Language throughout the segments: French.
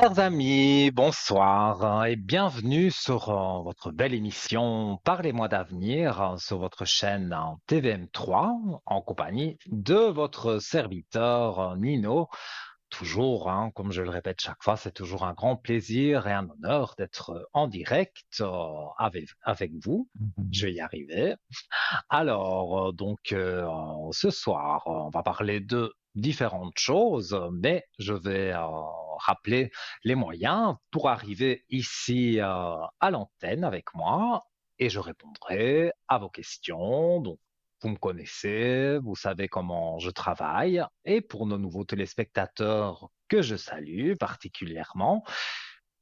Chers amis, bonsoir et bienvenue sur votre belle émission Parlez-moi d'avenir sur votre chaîne TVM3 en compagnie de votre serviteur Nino. Toujours, hein, comme je le répète chaque fois, c'est toujours un grand plaisir et un honneur d'être en direct avec vous. Je vais y arriver. Alors, ce soir, on va parler de différentes choses, mais je vais rappeler les moyens pour arriver ici à l'antenne avec moi et je répondrai à vos questions. Donc, vous me connaissez, vous savez comment je travaille. Et pour nos nouveaux téléspectateurs que je salue particulièrement,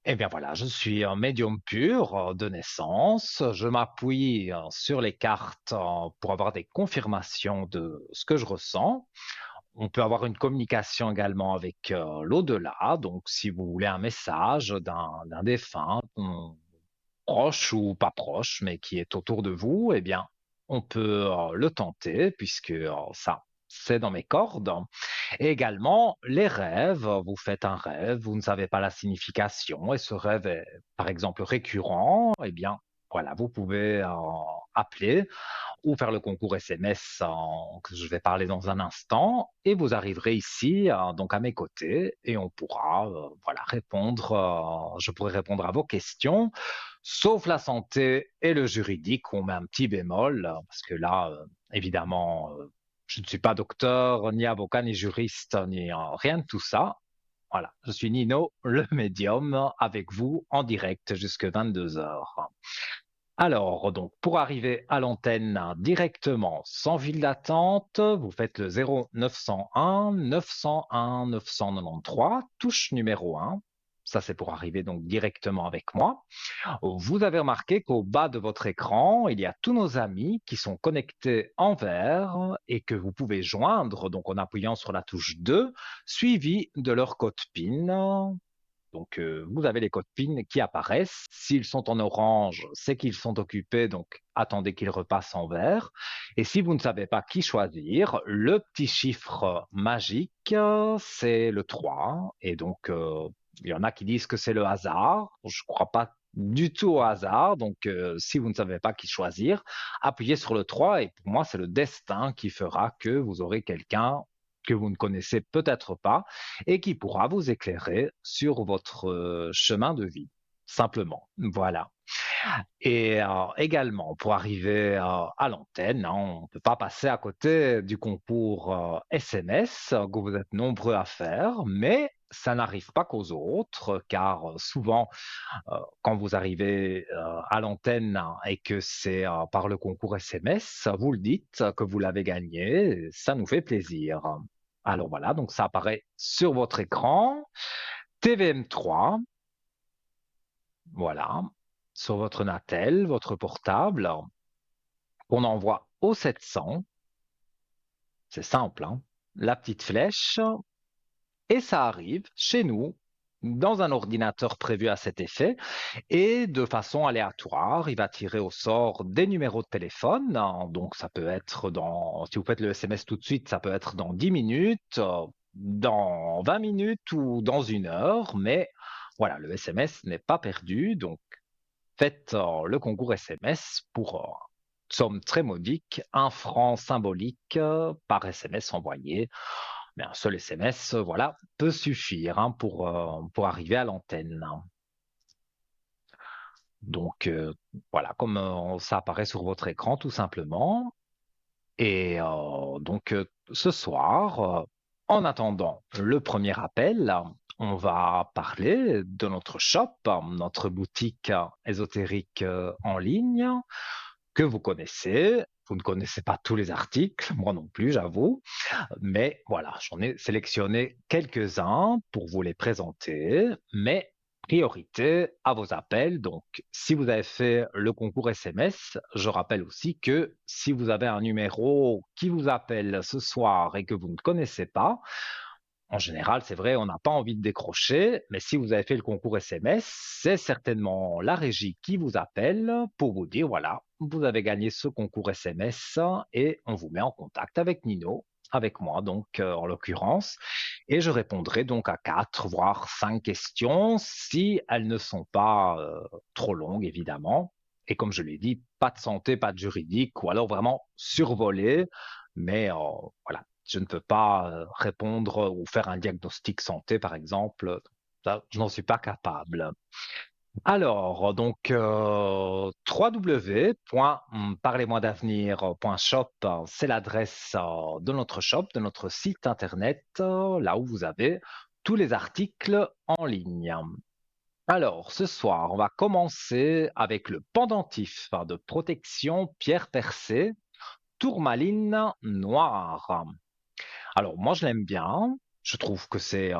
eh bien voilà, je suis un médium pur de naissance. Je m'appuie sur les cartes pour avoir des confirmations de ce que je ressens. On peut avoir une communication également avec l'au-delà. Donc, si vous voulez un message d'un défunt, proche ou pas proche, mais qui est autour de vous, eh bien, on peut le tenter puisque ça, c'est dans mes cordes. Et également, les rêves. Vous faites un rêve, vous ne savez pas la signification et ce rêve est, par exemple, récurrent. Eh bien, voilà, vous pouvez appeler ou faire le concours SMS que je vais parler dans un instant et vous arriverez ici donc à mes côtés et on pourra voilà répondre je pourrai répondre à vos questions sauf la santé et le juridique où on met un petit bémol parce que là évidemment je ne suis pas docteur ni avocat ni juriste ni rien de tout ça. Voilà, je suis Nino, le médium, avec vous en direct jusque 22 heures. Alors, donc, pour arriver à l'antenne directement sans file d'attente, vous faites le 0901 901 993, touche numéro 1. Ça, c'est pour arriver donc directement avec moi. Vous avez remarqué qu'au bas de votre écran, il y a tous nos amis qui sont connectés en vert et que vous pouvez joindre donc en appuyant sur la touche 2, suivi de leur code PIN. Donc, vous avez les codes PIN qui apparaissent. S'ils sont en orange, c'est qu'ils sont occupés, donc attendez qu'ils repassent en vert. Et si vous ne savez pas qui choisir, le petit chiffre magique, c'est le 3. Et donc, il y en a qui disent que c'est le hasard. Je ne crois pas du tout au hasard. Donc, si vous ne savez pas qui choisir, appuyez sur le 3. Et pour moi, c'est le destin qui fera que vous aurez quelqu'un que vous ne connaissez peut-être pas et qui pourra vous éclairer sur votre chemin de vie, simplement. Voilà. Et également, pour arriver à l'antenne, hein, on ne peut pas passer à côté du concours SMS que vous êtes nombreux à faire, mais ça n'arrive pas qu'aux autres, car souvent, quand vous arrivez à l'antenne hein, et que c'est par le concours SMS, vous le dites que vous l'avez gagné, et ça nous fait plaisir. Alors voilà, donc ça apparaît sur votre écran. TVM3, voilà, sur votre Natel, votre portable, qu'on envoie au 700. C'est simple, hein. La petite flèche, et ça arrive chez nous dans un ordinateur prévu à cet effet et de façon aléatoire, il va tirer au sort des numéros de téléphone. Hein. Donc ça peut être si vous faites le SMS tout de suite, ça peut être dans 10 minutes, dans 20 minutes ou dans 1 heure, mais voilà, le SMS n'est pas perdu. Donc faites le concours SMS pour somme très modique, 1 franc symbolique par SMS envoyé. Mais un seul SMS, voilà, peut suffire hein, pour arriver à l'antenne. Donc voilà, comme ça apparaît sur votre écran tout simplement. Et ce soir, en attendant le premier appel, on va parler de notre shop, notre boutique ésotérique en ligne que vous connaissez. Vous ne connaissez pas tous les articles, moi non plus, j'avoue. Mais voilà, j'en ai sélectionné quelques-uns pour vous les présenter, mais priorité à vos appels. Donc, si vous avez fait le concours SMS, je rappelle aussi que si vous avez un numéro qui vous appelle ce soir et que vous ne connaissez pas, en général, c'est vrai, on n'a pas envie de décrocher, mais si vous avez fait le concours SMS, c'est certainement la régie qui vous appelle pour vous dire, voilà, vous avez gagné ce concours SMS et on vous met en contact avec Nino avec moi, donc en l'occurrence, et je répondrai donc à 4 voire 5 questions si elles ne sont pas trop longues, évidemment. Et comme je l'ai dit, pas de santé, pas de juridique, ou alors vraiment survolé, mais voilà, je ne peux pas répondre ou faire un diagnostic santé, par exemple. Ça, je n'en suis pas capable. Alors, donc, www.parlez-moi-d'avenir.shop, c'est l'adresse de notre shop, de notre site internet, là où vous avez tous les articles en ligne. Alors, ce soir, on va commencer avec le pendentif de protection pierre percée, tourmaline noire. Alors moi je l'aime bien, je trouve que c'est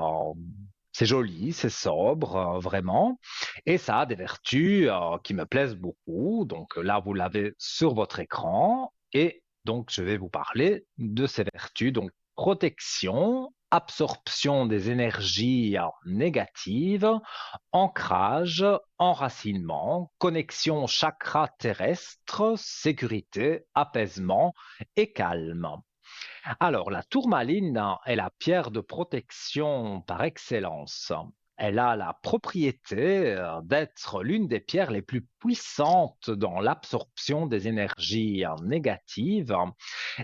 joli, c'est sobre, vraiment, et ça a des vertus qui me plaisent beaucoup. Donc là, vous l'avez sur votre écran, et donc je vais vous parler de ces vertus. Donc protection, absorption des énergies négatives, ancrage, enracinement, connexion chakra terrestre, sécurité, apaisement et calme. Alors, la tourmaline est la pierre de protection par excellence. Elle a la propriété d'être l'une des pierres les plus puissantes dans l'absorption des énergies négatives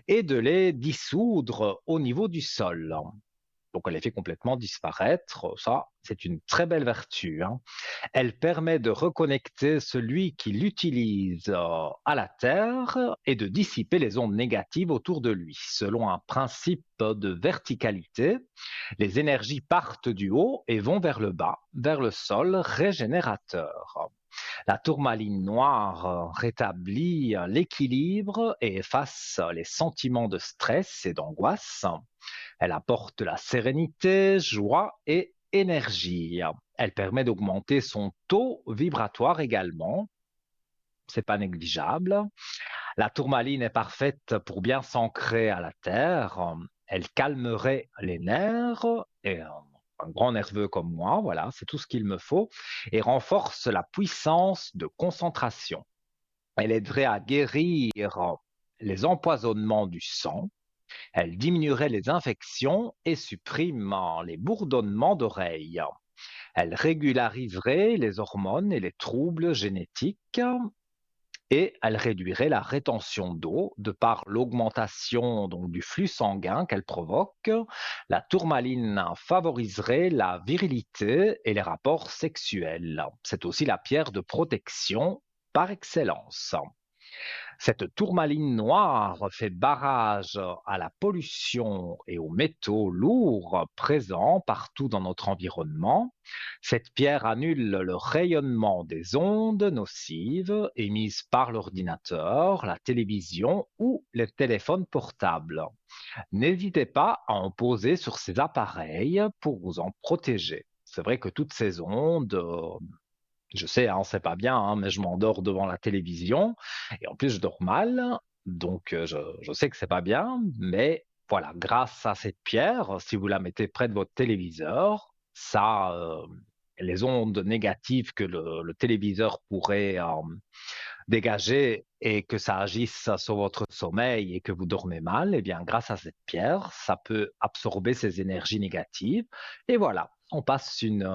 et de les dissoudre au niveau du sol. Donc, elle les fait complètement disparaître. Ça, c'est une très belle vertu, hein. Elle permet de reconnecter celui qui l'utilise à la Terre et de dissiper les ondes négatives autour de lui. Selon un principe de verticalité, les énergies partent du haut et vont vers le bas, vers le sol régénérateur. La tourmaline noire rétablit l'équilibre et efface les sentiments de stress et d'angoisse. Elle apporte la sérénité, joie et énergie. Elle permet d'augmenter son taux vibratoire également. C'est pas négligeable. La tourmaline est parfaite pour bien s'ancrer à la terre. Elle calmerait les nerfs et un grand nerveux comme moi, voilà, c'est tout ce qu'il me faut, et renforce la puissance de concentration. Elle aiderait à guérir les empoisonnements du sang. Elle diminuerait les infections et supprime les bourdonnements d'oreilles. Elle régulariserait les hormones et les troubles génétiques et elle réduirait la rétention d'eau de par l'augmentation donc du flux sanguin qu'elle provoque. La tourmaline favoriserait la virilité et les rapports sexuels. C'est aussi la pierre de protection par excellence. Cette tourmaline noire fait barrage à la pollution et aux métaux lourds présents partout dans notre environnement. Cette pierre annule le rayonnement des ondes nocives émises par l'ordinateur, la télévision ou les téléphones portables. N'hésitez pas à en poser sur ces appareils pour vous en protéger. C'est vrai que toutes ces ondes, je sais, hein, c'est pas bien, hein, mais je m'endors devant la télévision et en plus je dors mal, donc je sais que c'est pas bien, mais voilà, grâce à cette pierre, si vous la mettez près de votre téléviseur, ça, les ondes négatives que le téléviseur pourrait dégager et que ça agisse sur votre sommeil et que vous dormez mal, eh bien, grâce à cette pierre, ça peut absorber ces énergies négatives et voilà, on passe une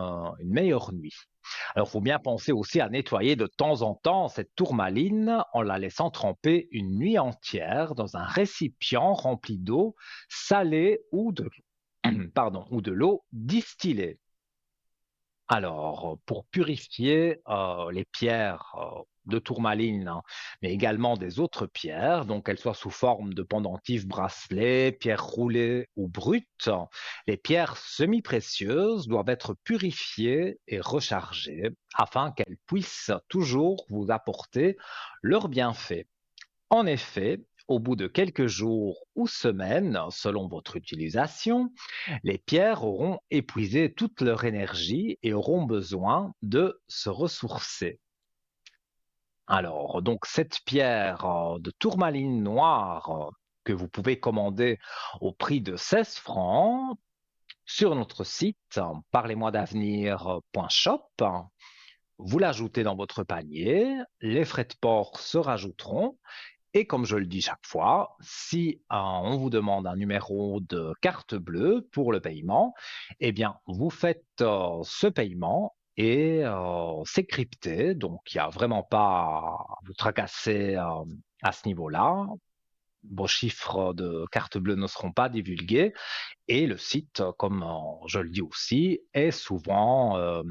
meilleure nuit. Alors, il faut bien penser aussi à nettoyer de temps en temps cette tourmaline en la laissant tremper une nuit entière dans un récipient rempli d'eau salée ou pardon, ou de l'eau distillée. Alors, pour purifier les pierres de tourmaline, hein, mais également des autres pierres, donc qu'elles soient sous forme de pendentifs, bracelets, pierres roulées ou brutes, les pierres semi-précieuses doivent être purifiées et rechargées afin qu'elles puissent toujours vous apporter leurs bienfaits. En effet, au bout de quelques jours ou semaines, selon votre utilisation, les pierres auront épuisé toute leur énergie et auront besoin de se ressourcer. Alors, donc cette pierre de tourmaline noire que vous pouvez commander au prix de 16 francs sur notre site parlez-moi-d'avenir.shop, vous l'ajoutez dans votre panier, les frais de port se rajouteront Et comme je le dis chaque fois, si on vous demande un numéro de carte bleue pour le paiement, eh bien, vous faites ce paiement et c'est crypté, donc il n'y a vraiment pas à vous tracasser à ce niveau-là. Vos chiffres de carte bleue ne seront pas divulgués et le site, comme je le dis aussi, est souvent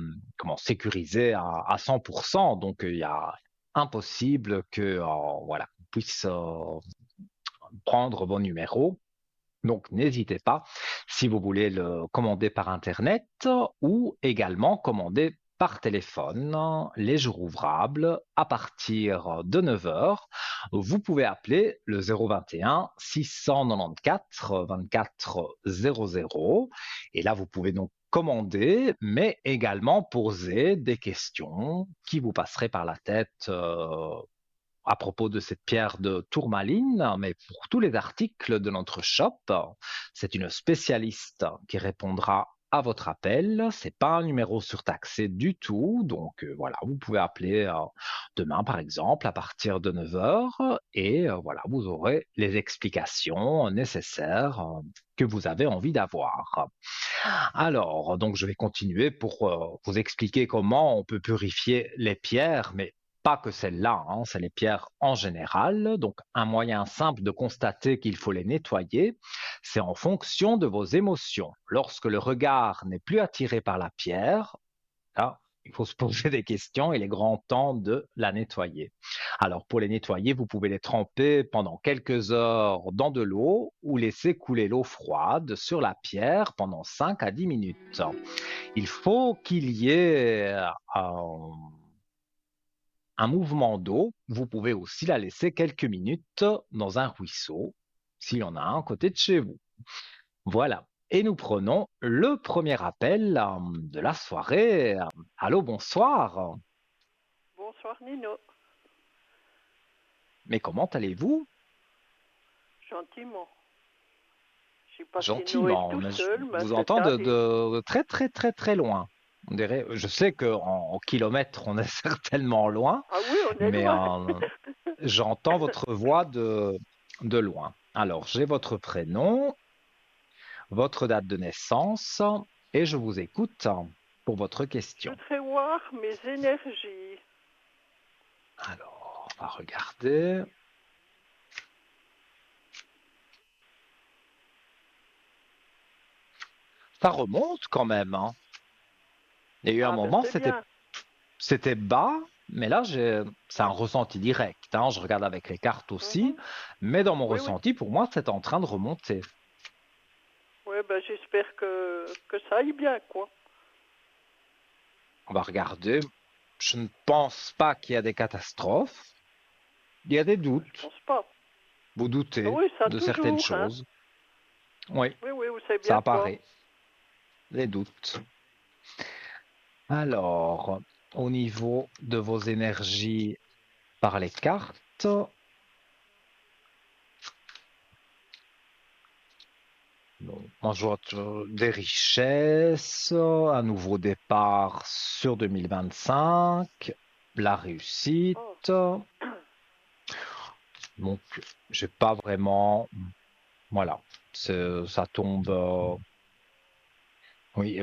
sécurisé à 100%. Donc, il y a impossible que voilà, on puisse prendre vos numéros. Donc, n'hésitez pas si vous voulez le commander par Internet ou également commander par téléphone les jours ouvrables à partir de 9 heures. Vous pouvez appeler le 021 694 24 00 et là, vous pouvez donc commander, mais également poser des questions qui vous passeraient par la tête à propos de cette pierre de tourmaline, mais pour tous les articles de notre shop, c'est une spécialiste qui répondra à votre appel. C'est pas un numéro surtaxé du tout, donc voilà, vous pouvez appeler demain par exemple à partir de 9 heures et voilà, vous aurez les explications nécessaires que vous avez envie d'avoir. Alors, donc je vais continuer pour vous expliquer comment on peut purifier les pierres, mais pas que celles-là, hein, c'est les pierres en général. Donc, un moyen simple de constater qu'il faut les nettoyer, c'est en fonction de vos émotions. Lorsque le regard n'est plus attiré par la pierre, là, il faut se poser des questions, il est grand temps de la nettoyer. Alors, pour les nettoyer, vous pouvez les tremper pendant quelques heures dans de l'eau ou laisser couler l'eau froide sur la pierre pendant 5 à 10 minutes. Il faut qu'il y ait un mouvement d'eau. Vous pouvez aussi la laisser quelques minutes dans un ruisseau, s'il y en a un à côté de chez vous. Voilà. Et nous prenons le premier appel de la soirée. Allô, bonsoir. Bonsoir Nino, Mais comment allez-vous? gentiment. J'ai passé Noël Gentiment, tout mais je seul, mais vous c'est entends allé. de très très très très loin. On dirait, je sais qu'en kilomètres, on est certainement loin, Ah oui, on est mais loin. j'entends votre voix de loin. Alors, j'ai votre prénom, votre date de naissance et je vous écoute pour votre Je question. voudrais voir mes énergies. Alors, on va regarder. Ça remonte quand même, hein. Il y a eu un Ah ben moment, c'est bien. c'était bas, mais là, c'est un Oui. ressenti direct, hein. Je regarde avec les cartes aussi, Mhm. mais dans mon Oui, oui. ressenti, pour moi, c'est en train de remonter. Oui, ben j'espère que ça aille bien, quoi. On va regarder. Je ne pense pas qu'il y a des catastrophes. Il y a des Ben, je doutes. pense pas. Vous Ah doutez oui, ça de certaines toujours, hein. choses. Oui, Oui, oui, vous savez ça bien quoi. apparaît, les doutes. Alors, au niveau de vos énergies par les cartes, donc, moi je vois des richesses, un nouveau départ sur 2025, la réussite. Oh. Donc, j'ai pas vraiment, voilà, ça tombe. Oui,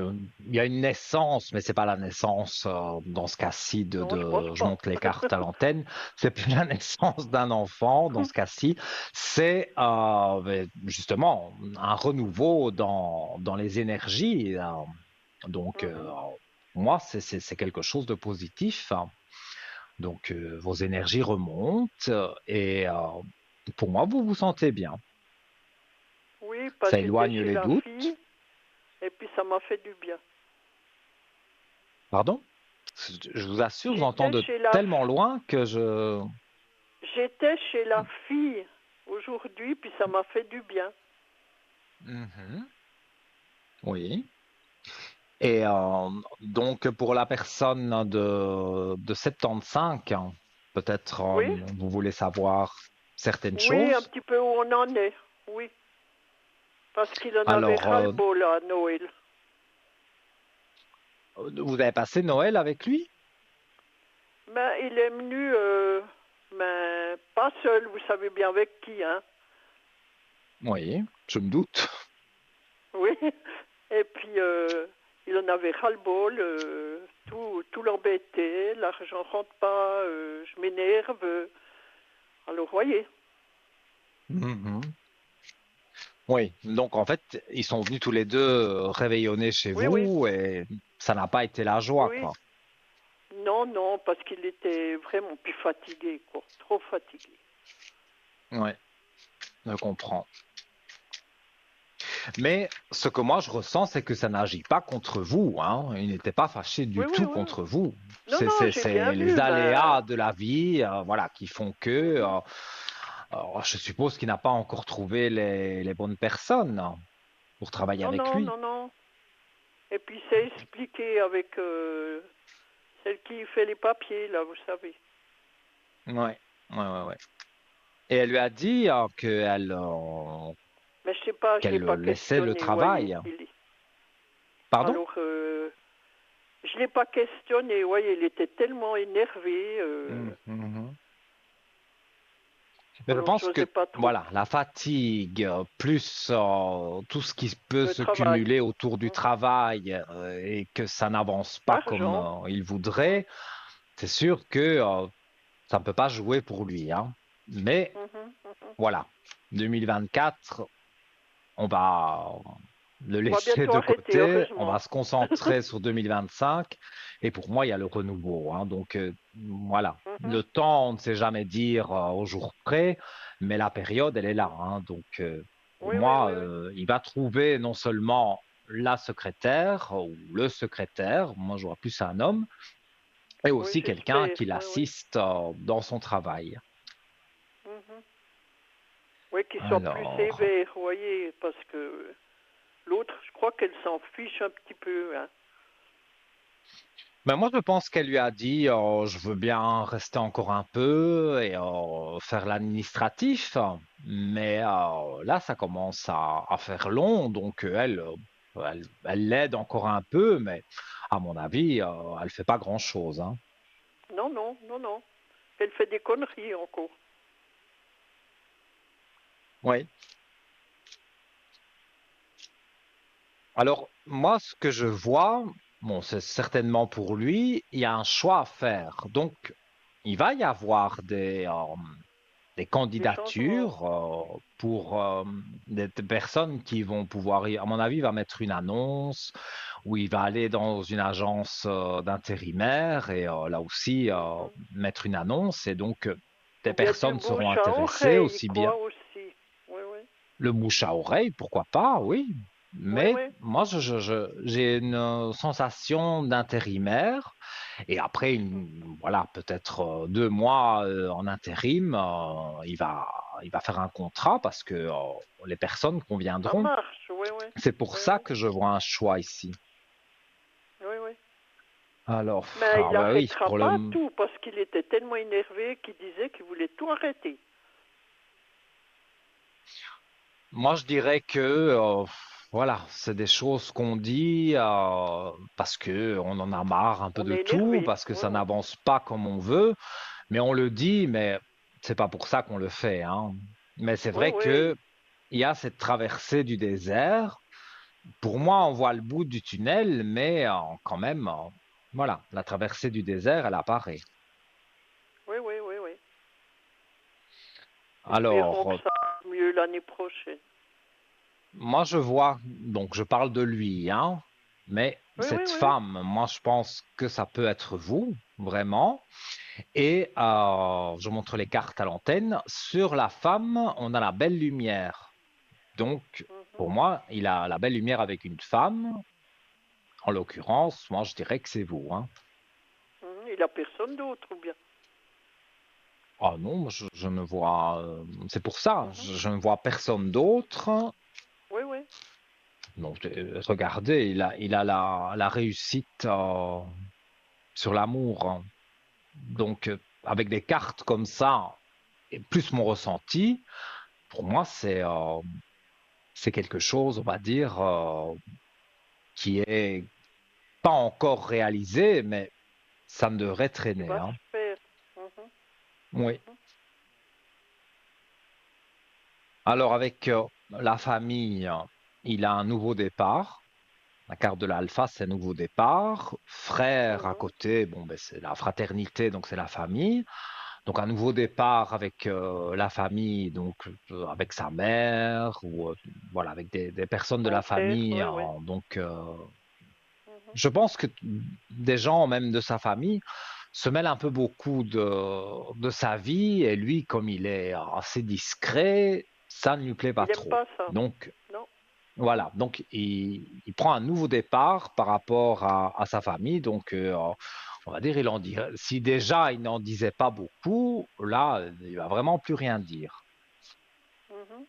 il y a une naissance, mais c'est pas la naissance dans ce cas-ci Non, je pense je pas. monte les cartes à l'antenne. C'est plus la naissance d'un enfant dans ce cas-ci. C'est ben, justement un renouveau dans les énergies. Donc, Mhm. moi, c'est quelque chose de positif. Donc, vos énergies remontent et pour moi, vous vous sentez bien. Oui, pas Ça j'étais éloigne chez les la doutes. fille et puis ça m'a fait du bien. Pardon? Je vous assure, je vous entends J'étais de chez la tellement loin que je... J'étais chez la fille aujourd'hui, puis ça m'a fait du bien. Mhm. Oui. Et donc, pour la personne de 75, peut-être Oui, vous voulez savoir certaines oui, un choses. petit peu où on en est, oui. Parce qu'il en avait Alors, ras-le-bol à Noël. vous avez passé Noël avec lui? Mais il est venu Mais pas seul, vous savez bien avec qui, hein. Oui, je me doute. Oui. Et puis, il en avait ras-le-bol, tout l'embêtait, l'argent rentre pas, je m'énerve. Alors, voyez. Mhm. Oui, donc en fait, ils sont venus tous les deux réveillonner chez Oui, oui, vous et ça n'a pas été la oui, joie, oui. quoi. Non, non, parce qu'il était vraiment plus fatigué, quoi. Trop fatigué. Oui, je comprends. Mais ce que moi je ressens, c'est que ça n'agit pas contre vous, hein. Il n'était pas fâché Oui, du oui, tout oui. contre vous. Non, non, j'ai bien C'est les vu, aléas mais... de la vie, voilà, qui font que, Mhm. je suppose qu'il n'a pas encore trouvé les bonnes personnes pour travailler Non, avec non, lui. non, non. Et puis, c'est expliqué avec celle qui fait les papiers, là, vous savez. Ouais, ouais. Et elle lui a dit Mais je sais pas, je l'ai qu'elle pas laissait le questionné, voyez. travail. Pardon? Alors, je l'ai pas questionné, voyez, il était tellement énervé. Mhm. Mais je Alors, pense que j'osais pas trop. voilà, la fatigue, plus tout ce qui peut Le se travail. cumuler autour du Mhm. travail et que ça n'avance pas comme L'argent. il Mhm. voudrait, c'est sûr que ça ne peut pas jouer pour lui, hein. Mais Mhm. Mhm. voilà, 2024, on va le On va laisser bientôt de arrêter, côté, on va heureusement. se concentrer sur 2025. Et pour moi, il y a le renouveau, hein. Donc voilà, Mhm. le temps, on ne sait jamais dire au jour près, mais la période, elle est là, hein. Donc pour Oui, oui, moi, oui, oui. il va trouver non seulement la secrétaire ou le secrétaire, moi je vois plus un homme, et Oui, aussi quelqu'un j'espère. qui Oui, oui. l'assiste dans son travail. Mhm. Oui, qu'il soit plus Alors, sévère, vous voyez, parce que l'autre, je crois qu'elle s'en fiche un petit peu, hein. ben moi, je pense qu'elle lui a dit, je veux bien rester encore un peu et faire l'administratif, mais là, ça commence à faire long, donc elle l'aide encore un peu, mais à mon avis, elle fait pas grand-chose, hein. Non, non, non, non. Elle fait des conneries encore. Oui. Alors, moi, ce que je vois, bon, c'est certainement pour lui, il y a un choix à faire. Donc, il va y avoir des Des changements. candidatures pour des personnes qui vont pouvoir, à mon avis, il va mettre une annonce ou il va aller dans une agence d'intérimaire et là aussi Mhm. mettre une annonce et donc des Ou bien du personnes seront bouche à intéressées oreille, aussi bien quoi, aussi. Oui, oui. le bouche à oreille, pourquoi pas, oui. Oui, Mais oui. moi, j'ai une sensation d'intérimaire et après, voilà, peut-être 2 mois en intérim, il va faire un contrat parce que les personnes Ça conviendront. marche, oui, oui. C'est pour Oui, ça oui. que je vois un choix ici. Oui, oui. Alors, Mais il ah bah oui, n'arrêtera pas tout parce qu'il était tellement énervé qu'il disait qu'il voulait tout arrêter. moi je dirais que voilà, c'est des choses qu'on dit parce que on en a marre un peu On de est tout, énervé. parce que Oui, ça oui. n'avance pas comme on veut. Mais on le dit, mais c'est pas pour ça qu'on le fait, hein. Mais c'est Oui, vrai oui. que il y a cette traversée du désert. Pour moi, on voit le bout du tunnel, mais quand même, voilà, la traversée du désert, elle apparaît. Oui, oui, oui, oui. Espérons Alors, que ça va mieux l'année prochaine. moi, je vois, donc je parle de lui, hein, mais Oui, oui, cette oui. femme, moi, je pense que ça peut être vous, vraiment. Et je montre les cartes à l'antenne. Sur la femme, on a la belle lumière. Donc, Mhm, pour moi, il a la belle lumière avec une femme. En l'occurrence, moi, je dirais que c'est vous, hein. mhm. Il n'a personne d'autre, ou bien. Ah non, moi, je ne vois. C'est pour ça, Mhm. je ne vois personne d'autre. Oui, oui. Donc, regardez, il a la réussite sur l'amour, hein. Donc, avec des cartes comme ça, et plus mon ressenti, pour moi, c'est quelque chose, on va dire, qui est pas encore réalisé, mais ça ne devrait Il traîner, va hein. se faire. Mhm, Oui. Alors avec la famille, il a un nouveau départ. La carte de l'alpha, c'est un nouveau départ. Frère à Mhm. côté, bon, ben, c'est la fraternité, donc c'est la famille. Donc un nouveau départ avec la famille, donc avec sa mère ou voilà, avec des personnes de Mon la frère, famille, oui, oui. hein. Donc Mhm. je pense que des gens, même de sa famille, se mêlent un peu beaucoup de sa vie et lui, comme il est assez discret, ça ne lui plaît pas Il aime trop. pas ça. Donc Non. Mhm. voilà, donc il prend un nouveau départ par rapport à sa famille. Donc on va dire, il en dit, si déjà il n'en disait pas beaucoup, là, il va vraiment plus rien dire. Mhm.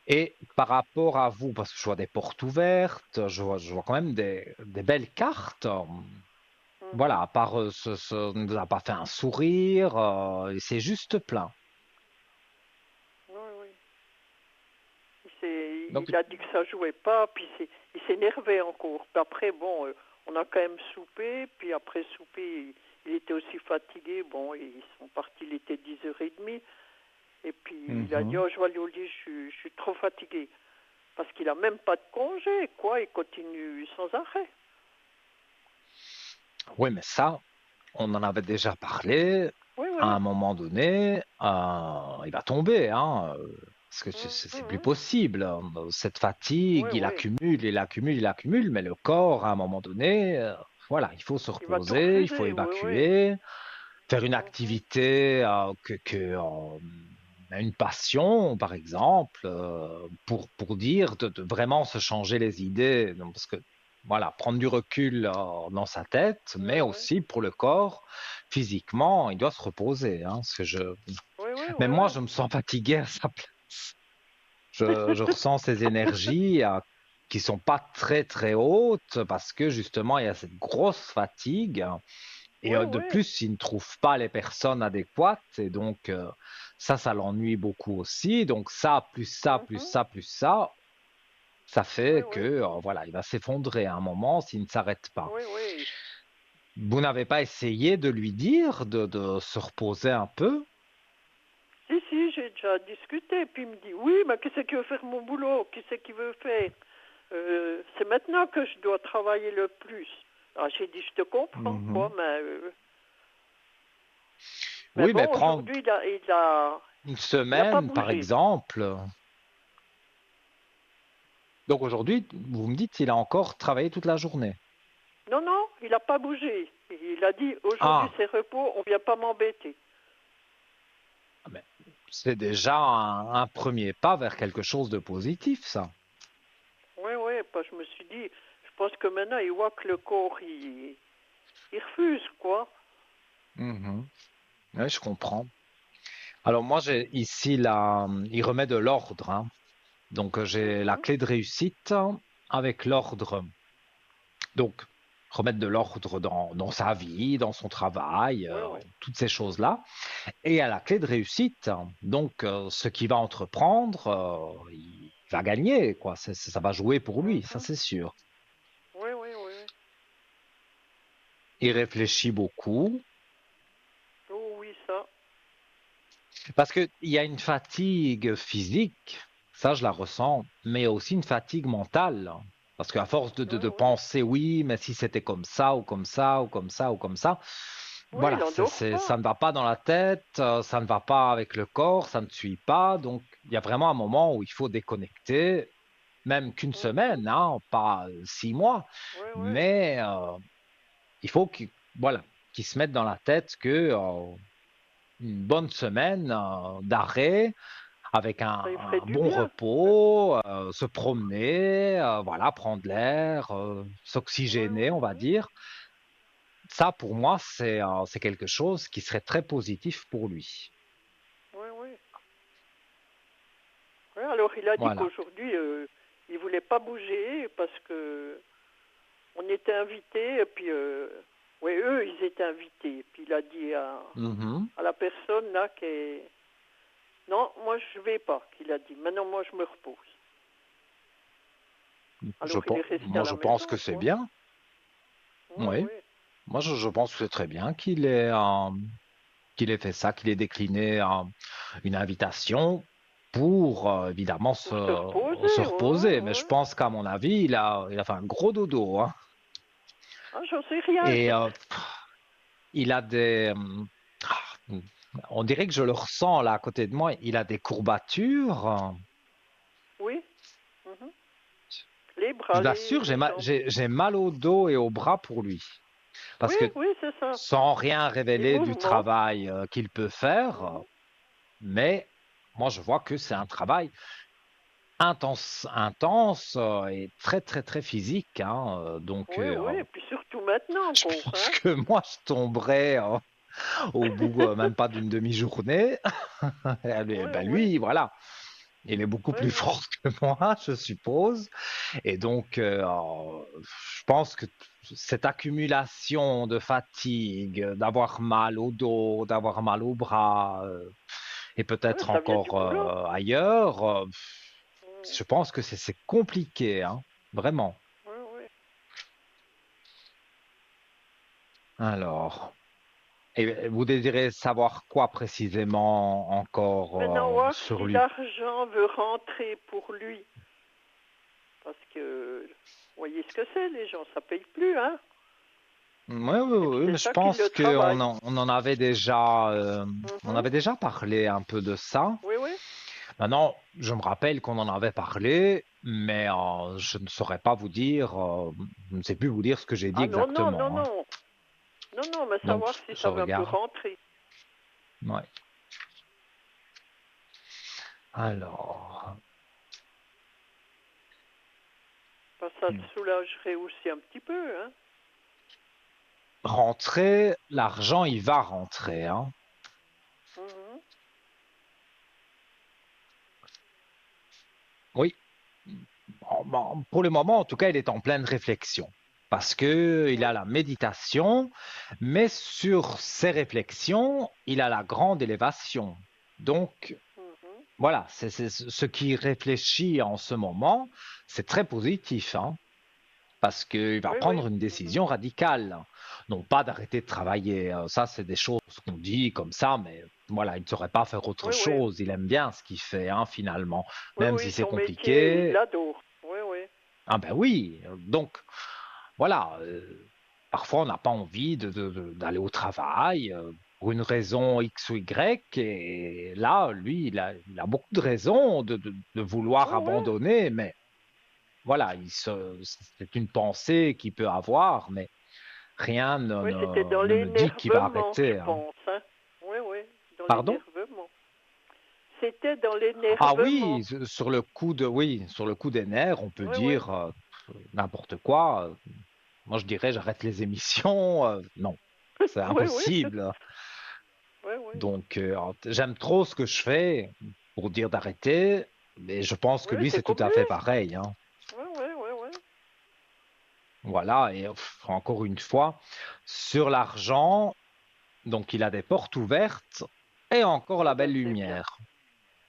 Et par rapport à vous, parce que je vois des portes ouvertes, je vois quand même des belles cartes. Mhm. Voilà, à part ne nous a pas fait un sourire, et c'est juste plein. Oui, oui. Donc, Il a dit que ça jouait pas, puis il s'énervait encore. Puis après, bon, on a quand même soupé, puis après souper, il était aussi fatigué. Bon, ils sont partis, il était 10h30. Et puis il a dit, mhm. oh, je vais aller au lit, je suis trop fatigué. Parce qu'il a même pas de congé, quoi, il continue sans arrêt. Oui, mais ça, on en avait déjà parlé. Oui, À oui. un moment donné, il va tomber, hein, parce que c'est plus Mhm. possible, hein. Cette fatigue, Oui, il oui. accumule, il accumule, il accumule, mais le corps, à un moment donné, voilà, il faut se Il va tout reposer, il faut refuser, oui, oui. évacuer, faire une Mhm. activité une passion, par exemple, pour dire de vraiment se changer les idées. Donc, parce que, voilà, prendre du recul dans sa tête, Oui, mais oui. aussi pour le corps, physiquement, il doit se reposer. Hein, parce que Oui, oui, même oui, moi, oui. je me sens fatigué à sa place. Je ressens ces énergies qui sont pas très très hautes parce que justement il y a cette grosse fatigue et Oui, de oui. plus, il ne trouve pas les personnes adéquates et donc ça l'ennuie beaucoup aussi. Donc ça, plus ça, plus Mhm. ça, plus ça, ça Oui, fait que oui. voilà, il va s'effondrer à un moment s'il ne s'arrête pas. Oui, oui. Vous n'avez pas essayé de lui dire de se reposer un peu? Si, si, j'ai déjà discuté. Puis il me dit, oui, mais qui c'est qui veut faire mon boulot? Qui c'est qui veut faire? C'est maintenant que je dois travailler le plus. Alors j'ai dit, je te comprends, quoi, Mhm. mais Oui, mais bon, prendre aujourd'hui, une il a pas semaine, par bougé. exemple. Donc aujourd'hui, vous me dites qu'il a encore travaillé toute la journée. Non, non, il a pas bougé. Il a dit, aujourd'hui Ah, c'est repos, on vient pas m'embêter. mais c'est déjà un premier pas vers quelque chose de positif, ça. Oui, oui, parce que je me suis dit, je pense que maintenant, il voit que le corps, il refuse, quoi. Mhm. Oui, je comprends. Alors moi, j'ai ici il remet de l'ordre, hein. Donc j'ai la Mhm. clé de réussite avec l'ordre. Donc remettre de l'ordre dans sa vie, dans son travail, Oui, oui. toutes ces Mhm. choses-là. Et à la clé de réussite, donc ce qu'il va entreprendre, il va gagner, quoi. Ça va jouer pour lui, ça Mhm. c'est sûr. Oui, oui, oui, oui. Il réfléchit beaucoup Oh oui, ça. parce qu'il y a une fatigue physique, ça je la ressens, mais il y a aussi une fatigue mentale. Parce qu'à force Oui, de oui. penser, oui, mais si c'était comme ça, ou comme ça, ou comme ça, ou comme ça, Oui, il voilà, n'endort pas. ça ne va pas dans la tête, ça ne va pas avec le corps, ça ne suit pas. Donc, il y a vraiment un moment où il faut déconnecter, même qu'une Mhm. semaine, hein, pas 6 mois, Oui, oui. mais il faut voilà, qu'il se mette dans la tête que une bonne semaine d'arrêt avec Ça lui ferait un du bon bien. repos, se promener, voilà, prendre l'air, Oui, s'oxygéner, oui, on va oui. dire. Ça, pour moi, c'est quelque chose qui serait très positif pour lui. Oui, oui. Oui, alors il a dit Voilà. qu'aujourd'hui, il voulait pas bouger parce que on était invités et puis, oui, eux, ils étaient invités. Et puis il a dit Mhm. à la personne là non, moi je vais pas, qu'il a dit. Maintenant, moi je me repose. Alors il est resté à Moi, la je pense maison, que c'est quoi. bien. Oui, Oui. oui. Moi, je pense que c'est très bien qu'il ait fait ça, qu'il ait décliné une invitation. pour évidemment Pour se se reposer, ouais, reposer. Mais je ouais. pense qu'à mon avis, il a fait un gros dodo, hein. Ah, j'en sais rien. Et il a ah, on dirait que je le ressens là à côté de moi, il a des courbatures. Oui. Mhm. Les Je bras, vous assure, les jambes. j'ai mal au dos et au bras pour lui. Parce Oui, que oui, c'est ça. sans rien Les révéler du mouvements. travail qu'il peut faire, Mhm. mais moi je vois que c'est un travail intense et très très très physique, hein. Donc Oui, oui. Et puis surtout maintenant, je pauvre, pense hein. que moi je tomberais au bout même pas d'une demi-journée. Oui, Ben oui. lui, voilà, il est beaucoup Oui, plus oui. fort que moi, je suppose. Et donc, je pense que cette accumulation de fatigue, d'avoir mal au dos, d'avoir mal au bras, et Oui, peut-être ça vient du encore boulot. ailleurs, Mm. je pense que c'est compliqué, hein, vraiment. Oui, oui. Alors, et vous désirez savoir quoi précisément encore Maintenant, voir sur si lui? l'argent veut rentrer pour lui. Parce que, vous voyez ce que c'est, les gens, ça paye plus, hein. Oui, oui, Et puis oui, mais c'est je ça qui pense le travaille. on Mhm. avait déjà parlé un peu de ça. Oui, oui. Maintenant, je me rappelle qu'on en avait parlé, mais je ne saurais pas vous dire, je ne sais plus vous dire ce que j'ai dit Ah non, non, non, exactement, hein. non. Non, non, mais Donc, savoir si je ça va un peu regarde. rentrer. Ouais. Alors, Parce que ça le hmm. soulagerait aussi un petit peu, hein. Rentrer, l'argent, il va rentrer, hein. Mhm. Oui. Bon, pour le moment, en tout cas, il est en pleine réflexion. Parce que il a Oui. la méditation, mais sur ses réflexions, il a la grande élévation. Donc, Mhm. voilà, c'est ce qui réfléchit en ce moment, c'est très positif, hein, parce qu'il va Oui, oui. prendre une Mhm. décision radicale. Non pas d'arrêter de travailler, ça c'est des choses qu'on dit comme ça, mais voilà, il ne saurait pas faire autre Oui, oui. chose. Il aime bien ce qu'il fait, hein, finalement, Oui, même si oui, c'est son métier, il compliqué. l'adore. Oui, oui. Ah ben oui, donc voilà, parfois on n'a pas envie d'aller au travail pour une raison X ou Y, et là, lui, il a beaucoup de raisons de vouloir Oui, oui. abandonner, mais voilà, c'est une pensée qu'il peut avoir, mais rien Oui, c'était dans ne me dit qu'il va l'énervement, je arrêter, hein. pense, hein. Oui, oui, dans Pardon? l'énervement. C'était dans Ah l'énervement. oui, oui, sur le coup des nerfs, on peut Oui, oui. dire n'importe quoi. Moi, je dirais, j'arrête les émissions. Non, c'est Oui, oui. impossible. Oui, oui. Donc, j'aime trop ce que je fais pour dire d'arrêter, mais je pense que Oui, lui, c'est c'est tout comme à fait lui. pareil, hein. Oui, oui, oui, oui. Voilà, et encore une fois, sur l'argent, donc il a des portes ouvertes et encore Ah la ben belle c'est bien. lumière.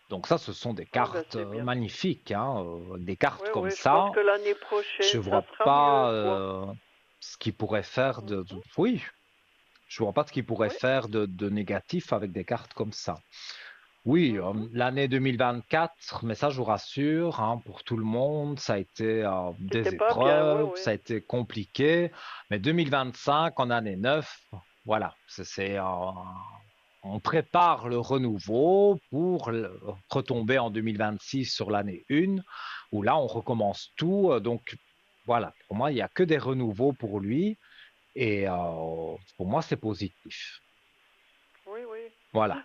Donc ça, ce sont des Ah ben cartes c'est bien. magnifiques, hein. Des cartes Oui, comme oui, je pense ça, que l'année je prochaine, ça vois sera mieux, pas quoi. ce qu'il pourrait faire Mhm. oui, je vois pas ce qu'il pourrait Oui, faire de négatif avec des cartes comme ça. Oui, mhm. l'année 2024, mais ça, je vous rassure, hein, pour tout le monde, ça a été C'était des pas bien, oui, épreuves, oui. ça a été compliqué, mais 2025, en année 9, voilà, on prépare le renouveau pour retomber en 2026 sur l'année 1, où là, on recommence tout. Donc, voilà, pour moi, il n'y a que des renouveaux pour lui, et pour moi, c'est positif. Oui, oui. Voilà.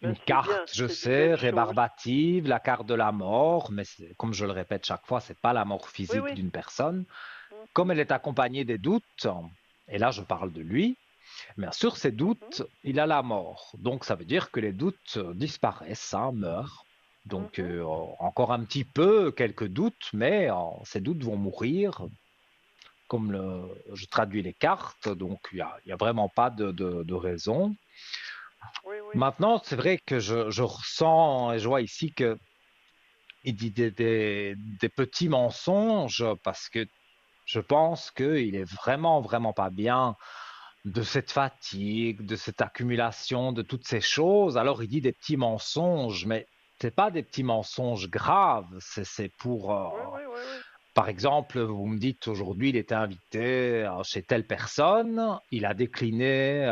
Ben Une c'est bien, carte, je c'est une sais, belle chose. rébarbative, la carte de la mort, mais comme je le répète chaque fois, c'est pas la mort Oui, physique oui. d'une personne. Mhm. Comme elle est accompagnée des doutes, et là je parle de lui, mais sur ces Mhm. doutes, il a la mort. Donc ça veut dire que les doutes disparaissent, hein, meurent. Donc Mhm. encore un petit peu, quelques doutes, mais ces doutes vont mourir, comme je traduis les cartes, donc il y a vraiment pas de raison. Oui, oui. Maintenant, c'est vrai que je ressens et je vois ici que il dit des petits mensonges parce que je pense qu'il est vraiment, vraiment pas bien de cette fatigue, de cette accumulation de toutes ces choses. Alors il dit des petits mensonges, mais c'est pas des petits mensonges graves, c'est pour, Oui, oui, oui, oui. par exemple, vous me dites aujourd'hui, il était invité chez telle personne, il a décliné,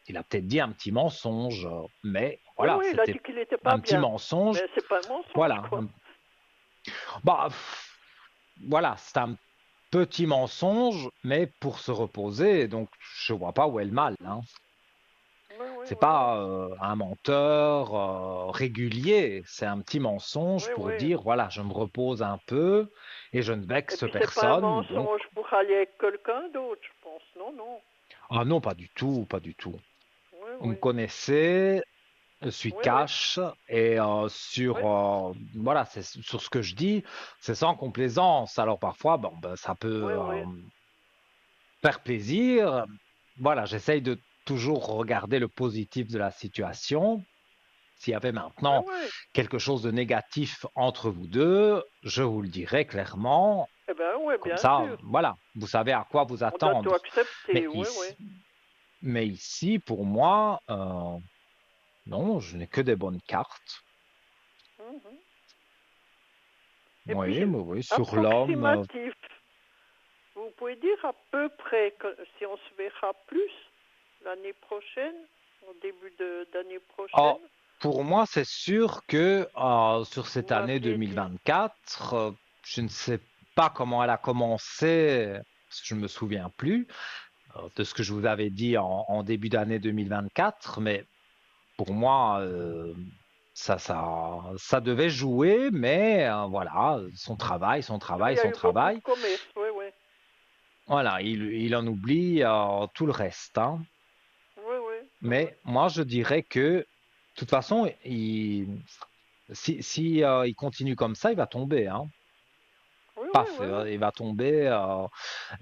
il a peut-être dit un petit mensonge, mais Oui, voilà, oui, il a c'était dit qu'il n'était pas un petit bien. mensonge, Mais c'est pas un mensonge, voilà. quoi. Bah, voilà, c'est un petit mensonge, mais pour se reposer, donc je vois pas où est le mal, Mhm. hein. Oui, oui, C'est oui, oui. pas un menteur régulier, c'est un petit mensonge Oui, pour oui. dire, voilà, je me repose un peu et je ne Et vexe puis c'est pas un personne, donc mensonge pour aller avec quelqu'un d'autre, je pense. Non, non. ah non, pas du tout, pas du tout. Oui, Vous me oui. connaissez, je suis Oui, oui. cash et Oui, voilà, c'est sur ce que je dis, c'est sans complaisance. Alors parfois, bon, ben, ça oui, peut oui. faire plaisir. Voilà, j'essaye de toujours regarder le positif de la situation. S'il y avait Oui, maintenant oui. quelque chose de négatif entre vous deux, je vous le dirais clairement. Eh bien, oui, Comme bien ça, sûr. voilà, vous savez à quoi vous On doit tout attendre. Mais accepter. Oui, oui. ici, pour moi, non, je n'ai que des bonnes cartes. Mhm. Et puis, Oui, oui, oui, sur l'homme. approximatif. Vous pouvez dire à peu près si on se verra plus l'année prochaine, au début d'année Oh, prochaine. pour moi, c'est sûr que sur Vous cette année m'aviez dit. 2024, je ne sais pas comment elle a commencé, parce que je ne me souviens plus de ce que je vous avais dit en début d'année 2024, mais pour moi, ça devait jouer, mais voilà, son travail, son Ah, il travail, y a son eu beaucoup de travail. commerce, oui, oui. Voilà, il en oublie tout le reste, hein. Oui, oui, oui, oui. Mais moi, je dirais que, de toute façon, si il continue comme ça, il va tomber, hein. Oui, oui, Paf, oui, oui. il va tomber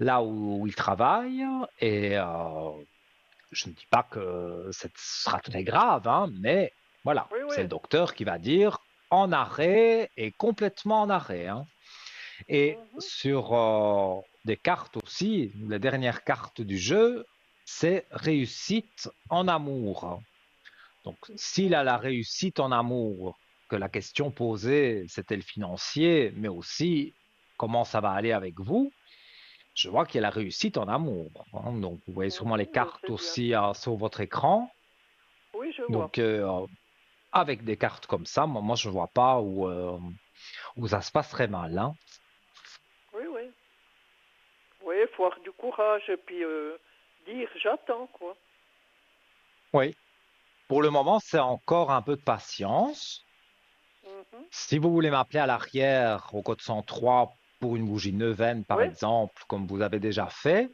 là où il travaille et je ne dis pas que ce sera très grave, hein, mais voilà, Oui, c'est oui. le docteur qui va dire en arrêt et complètement en arrêt, hein. Et Mhm. sur des cartes aussi, les dernières cartes du jeu, c'est réussite en amour. Donc, s'il a la Mhm. réussite en amour, que la question posée, c'était le financier, mais aussi comment ça va aller avec vous, je vois qu'il y a la réussite en amour, hein. Donc, vous voyez sûrement les Mhm. Ben, cartes c'est bien. aussi sur votre écran. Oui, je vois. Donc, avec des cartes comme ça, moi je vois pas où ça se passerait mal, hein. Oui, oui. Oui, il faut avoir du courage et puis dire j'attends, quoi. Oui. Pour le moment, c'est encore un peu de patience. Mhm. Si vous voulez m'appeler à l'arrière, au code 103, pour une bougie neuvaine, par Oui, exemple, comme vous avez déjà fait,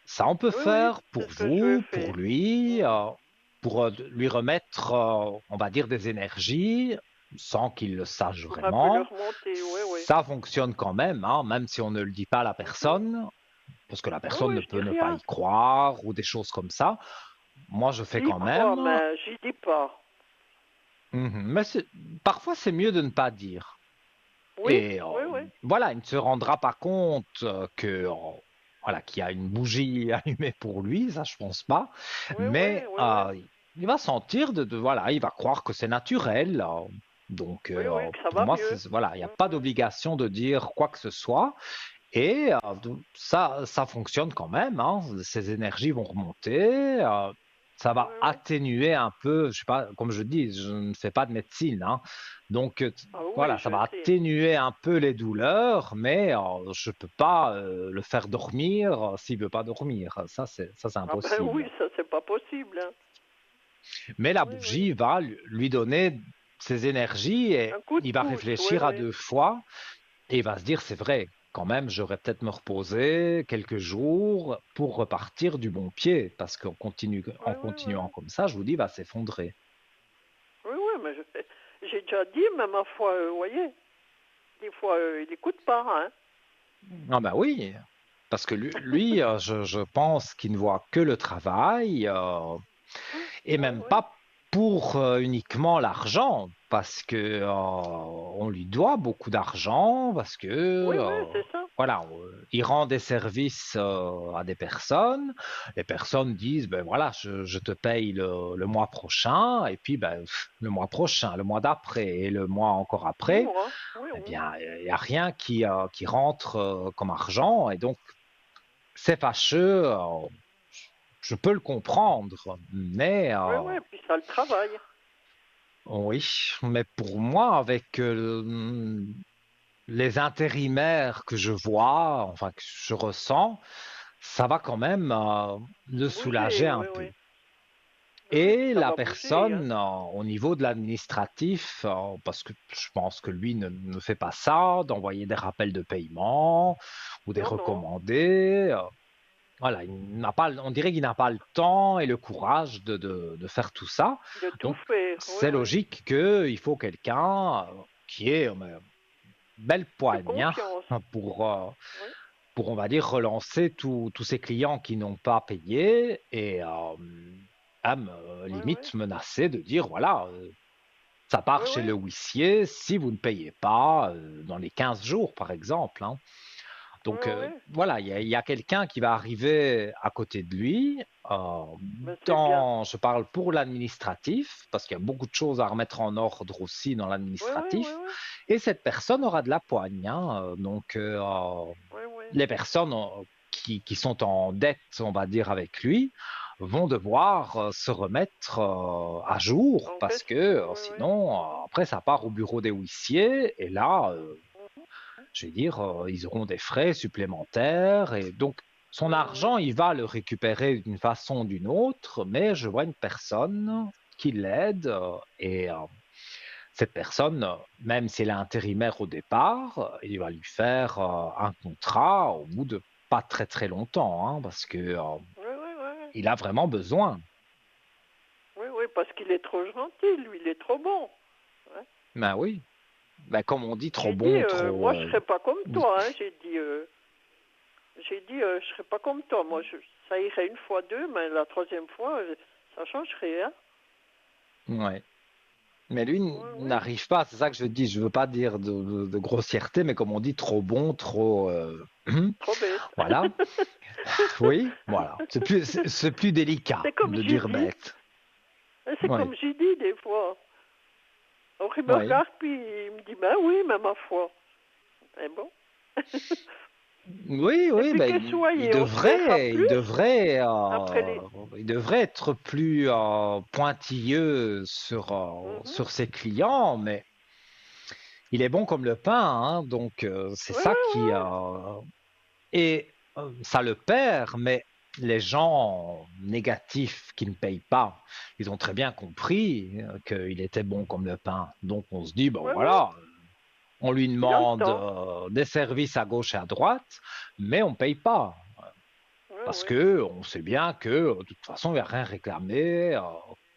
ça on peut oui, oui. faire C'est pour ce que je vais vous, pour faire. lui, Mhm. pour lui remettre, on va dire, des énergies, sans qu'il le sache Pour un peu le vraiment. remonter, oui, oui. Ça fonctionne quand même, hein, même si on ne le dit pas à la Mhm. personne, parce que la Oui, personne ne oui, je peut dis ne pas rien. y croire ou des choses comme ça. Moi, je fais J'y quand crois, même. mais j'y dis pas. Mhm. Mais parfois, c'est mieux de ne pas dire. Oui, Et oui, oui. voilà, il ne se rendra pas compte que voilà, qu'il y a une bougie allumée pour lui, ça je pense pas. Oui, oui, Mais oui, oui. il va sentir voilà, il va croire que c'est naturel. Donc Oui, oui, que ça pour va moi, mieux. voilà, il n'y a Oui, pas oui. d'obligation de dire quoi que ce soit. Et ça fonctionne quand même, hein. Ces énergies vont remonter. Ça Oui, va oui. atténuer un peu, je sais pas, comme je dis, je ne fais pas de médecine, hein. Donc Ah voilà, oui, ça je va sais. atténuer un peu les douleurs, mais je peux pas le faire dormir s'il veut pas dormir. Ça c'est Ah ben impossible. oui, ça c'est pas possible, hein. Mais la Oui, oui. bougie va lui donner ses énergies et Un coup de il va pouce, oui, réfléchir à oui. deux fois et il va se dire, c'est vrai, quand même, j'aurais peut-être me reposer quelques jours pour repartir du bon pied, parce qu'en Oui, en oui, oui, continuant oui. comme ça, je vous dis, il va s'effondrer. Oui, oui, mais j'ai déjà dit, mais ma foi, vous voyez, des fois, il n'écoute pas, hein. Ah ben oui, parce que je pense qu'il ne voit que le travail, et Oui, même oui. pas pour uniquement l'argent, parce que on lui doit beaucoup d'argent, parce que Oui, oui, c'est ça. voilà, il rend des services à des personnes. Les personnes disent, ben voilà, je te paye le mois prochain, et puis ben, le mois prochain, le mois d'après et le mois encore Oui, après, moi. Oui, eh oui. bien, il n'y a rien qui rentre comme argent, et donc c'est fâcheux. Je peux le comprendre, mais Oui, oui, puis ça le travail. oui, mais pour moi, avec les intérimaires que je vois, enfin que je ressens, ça va quand même le soulager Bouger, un oui, peu. oui. Oui, oui, puis Et ça la va bouger, hein. personne, au niveau de l'administratif, parce que je pense que lui ne fait pas ça, d'envoyer des rappels de paiement ou des Non, non. recommandés, voilà, il n'a pas, on dirait qu'il n'a pas le temps et le courage de faire tout ça. De tout Donc, faire, oui, c'est oui. logique qu'il faut quelqu'un qui ait belle De poigne, hein, confiance. Oui, pour, on va dire, relancer tous ces clients qui n'ont pas payé et même oui, oui. limite menacer de dire, voilà, ça part Oui, chez oui. le huissier si vous ne payez pas dans les 15 jours, par exemple, hein. Oui, Donc oui. voilà, il y a quelqu'un qui va arriver à côté de lui. Ben, c'est bien. Je parle pour l'administratif, parce qu'il y a beaucoup de choses à remettre en ordre aussi dans Oui, oui, oui, l'administratif. oui. Et cette personne aura de la poigne, hein. Donc Oui, oui. les personnes qui sont en dette, on va dire, avec lui, vont devoir se remettre à jour, En parce que question, oui, oui. sinon, Mhm, après, ça part au bureau des huissiers, et là, mhm, je vais dire, ils auront des frais supplémentaires et donc son oui, oui. argent, il va le récupérer d'une façon ou d'une autre, mais je vois une personne qui l'aide et cette personne, même si elle est intérimaire au départ, il va lui faire un contrat au bout de pas très très longtemps, hein, parce que Oui, oui, oui, oui. il a vraiment besoin. Oui, oui, parce qu'il est trop gentil, lui, il est trop bon. Hein. Ben oui, ben comme on dit, trop J'ai dit, bon, trop. moi, je serais pas comme toi, hein. J'ai dit, je serais pas comme toi. Moi, ça irait une fois, deux, mais la troisième fois, ça changerait, hein. Ouais. Mais lui Oui, oui. n'arrive pas, c'est ça que je dis, je veux pas dire de grossièreté, mais comme on dit, trop bon, trop... Trop bête. voilà, oui, voilà. C'est plus délicat C'est comme de j'ai dire dit. bête. C'est Oui, comme j'ai dit des fois. Alors il me oui. regarde puis il me dit, ben oui, mais ma foi. Et bon. Oui, Et oui, puis ben, que il soyez, on se verra devrait, il plus devrait, après les... il devrait être plus pointilleux Mhm. sur ses clients, mais il est bon comme le pain, hein, donc c'est Ouais, ça ouais, qui, ouais. et ça le perd, mais les gens négatifs qui ne payent pas, ils ont très bien compris qu'il était bon comme le pain. Donc on se dit, ben Ouais, ouais. Ouais. voilà, on lui Il a le demande temps. des services à gauche et à droite, mais on ne paye pas. Ouais, Parce ouais. que on sait bien que de toute façon, il n'y a rien réclamé.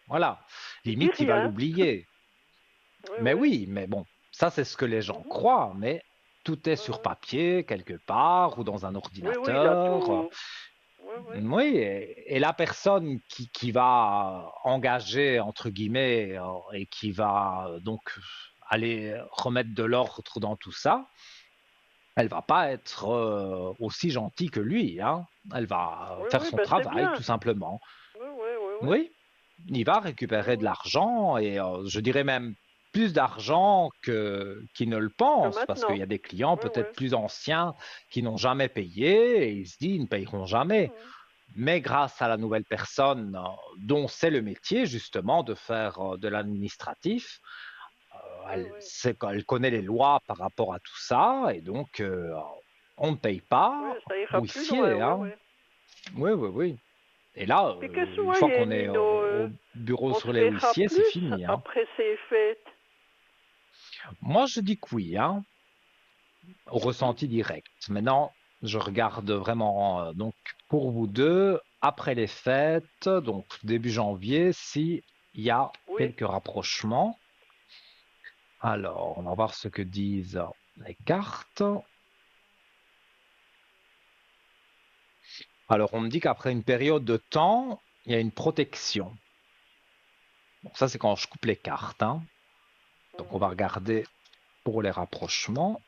Voilà. Il dit Limite, il va rien. l'oublier. Ouais, Mais ouais. oui, mais bon, ça c'est ce que les gens Mhm. croient, mais tout est Ouais, sur ouais. papier quelque part ou dans un Oui, oui, il a ordinateur. tout. Ouais, ouais. Oui, et la personne qui va engager, entre guillemets, et qui va donc aller remettre de l'ordre dans tout ça, elle va pas être aussi gentille que lui, hein. Elle va Oui, faire oui, son ben c'est travail, bien. tout simplement. Oui, oui, oui, oui. Oui, il va Oui, récupérer de oui. l'argent et je dirais même plus d'argent qu'il ne le Que pense parce qu'il maintenant. y a des clients Oui, oui. peut-être plus anciens qui n'ont jamais payé et ils se disent ils ne payeront jamais. Mhm. Mais grâce à la nouvelle personne dont c'est le métier justement de faire de l'administratif, Oui, oui. elle connaît les lois par rapport à tout ça et donc on ne paye Oui, pas ça ira au plus loin, huissier, oui, hein. oui. Oui, oui, oui. Et là, Puis que une fois soyez, qu'on est Nino, au bureau on sur se les verra huissiers, c'est plus fini, hein. après ces fêtes. Moi, je dis que oui, hein, au Mhm. ressenti direct. Maintenant, je regarde vraiment, donc, pour vous deux, après les fêtes, donc début janvier, s'il y a Oui, quelques rapprochements. Alors, on va voir ce que disent les cartes. Alors, on me dit qu'après une période de temps, il y a une protection. Donc ça, c'est quand je coupe les cartes, hein. Donc on va Mhm. regarder pour les rapprochements.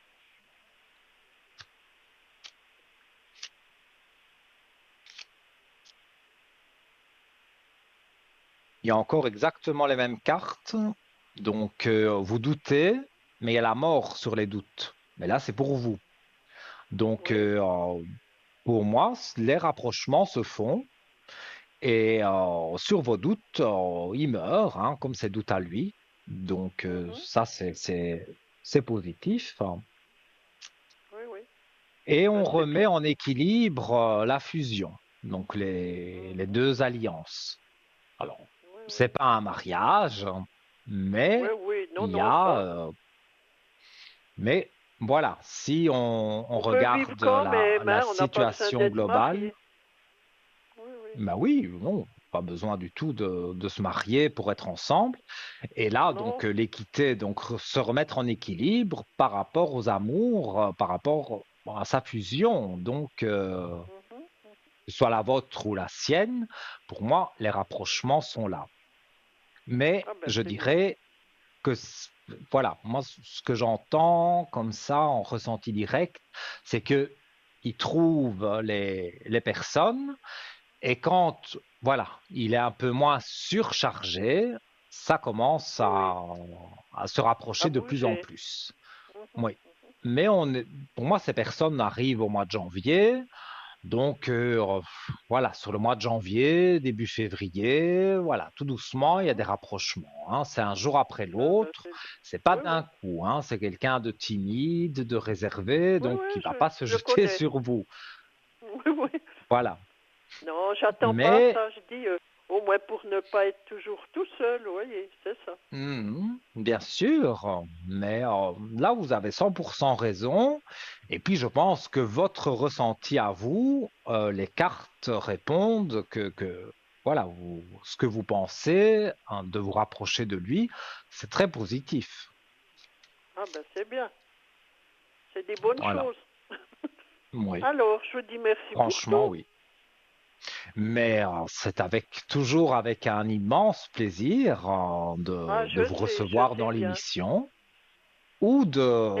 Il y a encore exactement les mêmes cartes. Donc vous doutez, mais il y a la mort sur les doutes. Mais là, c'est pour vous. Donc Oui. pour moi, les rapprochements se font. Et sur vos doutes, il meurt, hein, comme ses doutes à lui. Donc Mhm. ça, c'est positif. Oui, oui. Et Ben, on c'est remet bien. en équilibre la fusion, donc les Mhm. deux alliances. Alors, Oui, oui. c'est pas un mariage, Oui, mais oui. Non, il y non, a, ça. mais voilà, si on On peut vivre regarde quand même, la hein. On n'a pas besoin situation d'être globale, marié. Oui, oui. ben oui, non, pas besoin du tout de se marier pour être ensemble. Et là, donc, Non. l'équité, donc, se remettre en équilibre par rapport aux amours, par rapport à sa fusion. Donc, Mhm. que ce soit la vôtre ou la sienne, pour moi, les rapprochements sont là. Mais Ah ben, je c'est bien. dirais que, voilà, moi, ce que j'entends comme ça, en ressenti direct, c'est que il trouve les personnes et quand, voilà, il est un peu moins surchargé, ça commence Oui, oui. à se À rapprocher de plus en bouger. plus. Mhm. Oui. Mais pour moi, ces personnes arrivent au mois de janvier. Donc, voilà, sur le mois de janvier, début février, voilà, tout doucement, il y a des Mhm. rapprochements, hein. C'est un jour après Ah ben, l'autre. c'est bien. C'est pas Oui, oui. d'un coup, hein. C'est quelqu'un de timide, de réservé, Oui, donc oui, qui va pas se je jeter connais. sur vous. Oui, oui. Voilà. Non, j'attends pas Mais ça. Je dis au moins pour ne pas être toujours tout seul, vous voyez, c'est ça. Bien sûr, mais là, vous avez 100% raison. Et puis, je pense que votre ressenti à vous, les cartes répondent voilà, ce que vous pensez, hein, de vous rapprocher de lui, c'est très positif. Ah ben c'est bien. C'est des bonnes Voilà, choses. oui, Alors, je vous dis merci pour franchement, tout. oui. Mais c'est toujours avec un immense plaisir Ah, de vous je recevoir sais dans bien. l'émission. Ou Et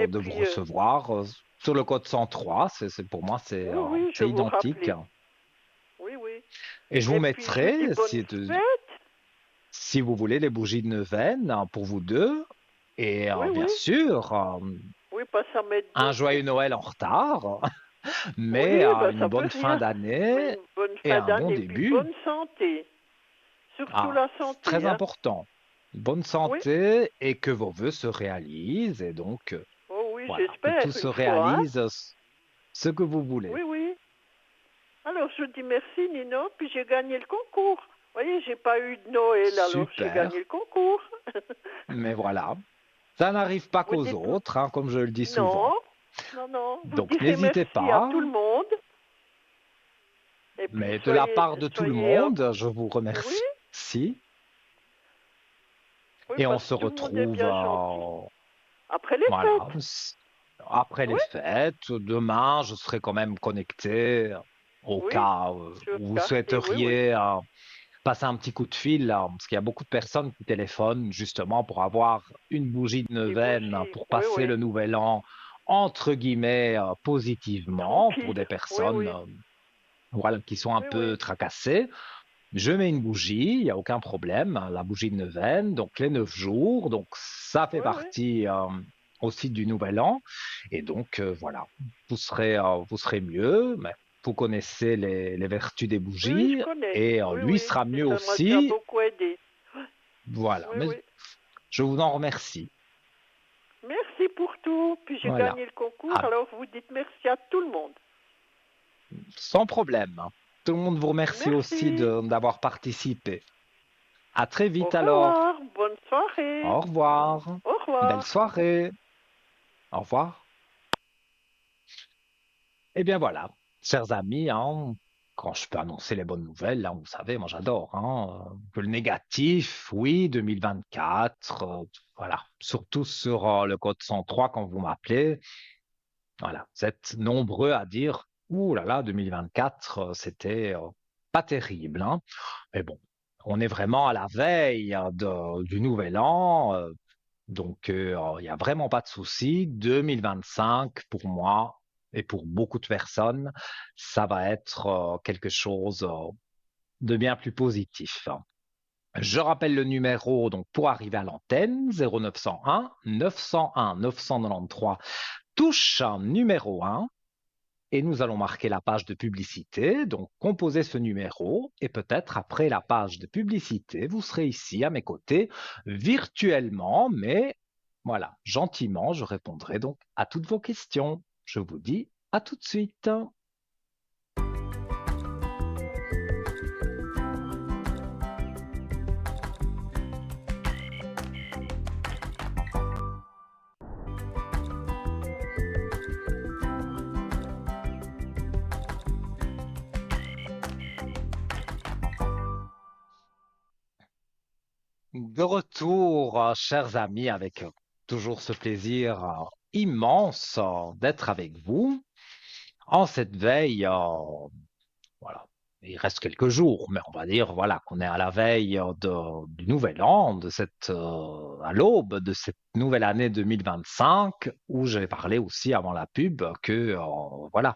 de vous puis, recevoir sur le code 103. Pour moi, oui, oui, je c'est vais vous identique. rappeler. Oui, oui. Et je vous Et puis, je vous dis mettrai, bonne fête. si vous voulez, les bougies de neuvaine, hein, pour vous deux. Et Oui, bien oui. sûr, Oui, pas ça mettre un dedans. joyeux Noël en retard, mais Oui, ben une ça peut bonne fin rien. Mais d'année une bonne et fin un bon d'année, puis début. bonne santé. Surtout Ah, la c'est très santé, hein. important. Bonne Oui. santé et que vos vœux se réalisent. Et donc, Oh oui, voilà, que tout j'espère, se une fois, hein. réalise ce que vous voulez. Oui, oui. Alors, je vous dis merci, Nino, puis j'ai gagné le concours. Vous voyez, j'ai pas eu de Noël, alors j'ai Super. gagné le concours. Mais voilà, ça n'arrive pas Vous qu'aux dites autres, hein, comme je le dis souvent. non, non, non. Vous Donc direz n'hésitez merci à pas, tout le monde. Et puis mais de la part de tout le soyez, monde, je vous oui, remercie oui, et on parce se que tout le monde est retrouve bien gentil. Après les voilà, fêtes, après les oui, fêtes. Demain, je serai quand même connecté au oui, cas sur où vous Skype, oui, oui. souhaiteriez passer un petit coup de fil, là, parce qu'il y a beaucoup de personnes qui téléphonent justement pour avoir une bougie de Des neuvaine bougies, pour oui, passer oui. le nouvel an entre guillemets positivement pour des Tranquille, oui, personnes oui, voilà, qui sont un oui, peu oui, tracassées. Je mets une bougie, il n'y a aucun problème, hein, la bougie de neuvaine, donc les 9 jours, donc ça fait oui, oui. partie aussi du nouvel an. Et donc voilà, vous serez mieux, mais vous connaissez les vertus des Oui, oui, je bougies connais. et Oui, lui oui. sera Et mieux ça m'a déjà aussi. beaucoup aidé. Voilà, Oui, mais oui. je vous en remercie. Merci pour tout. Puis j'ai Voilà, gagné le concours, ah, alors vous dites merci à tout le monde. sans problème, hein. Tout le monde vous remercie aussi Merci. d'avoir participé. À très Au vite alors. revoir. Bonne soirée. Au revoir. Au Belle revoir. soirée. Au revoir. Eh bien voilà, chers amis, hein, quand je peux annoncer les bonnes nouvelles, là, vous savez, moi j'adore, hein, que le négatif, oui, 2024, voilà, surtout sur le code 103 quand vous m'appelez, voilà, vous êtes nombreux à dire, ouh là là, 2024, c'était pas terrible, hein, mais bon. On est vraiment à la veille du nouvel an, donc il n'y a vraiment pas de souci. 2025, pour moi et pour beaucoup de personnes, ça va être quelque chose de bien plus positif. Je rappelle le numéro donc pour arriver à l'antenne 0901 901 993 touche numéro 1 et nous allons marquer la page de publicité. Donc composez ce numéro et peut-être après la page de publicité, vous serez ici à mes côtés virtuellement, mais voilà, gentiment, je répondrai donc à toutes vos questions. Je vous dis à tout de suite. De retour, chers amis, avec toujours ce plaisir immense d'être avec vous en cette veille. Voilà, il reste quelques jours, mais on va dire voilà qu'on est à la veille du nouvel an, à l'aube de cette nouvelle année 2025, où j'ai parlé aussi avant la pub que voilà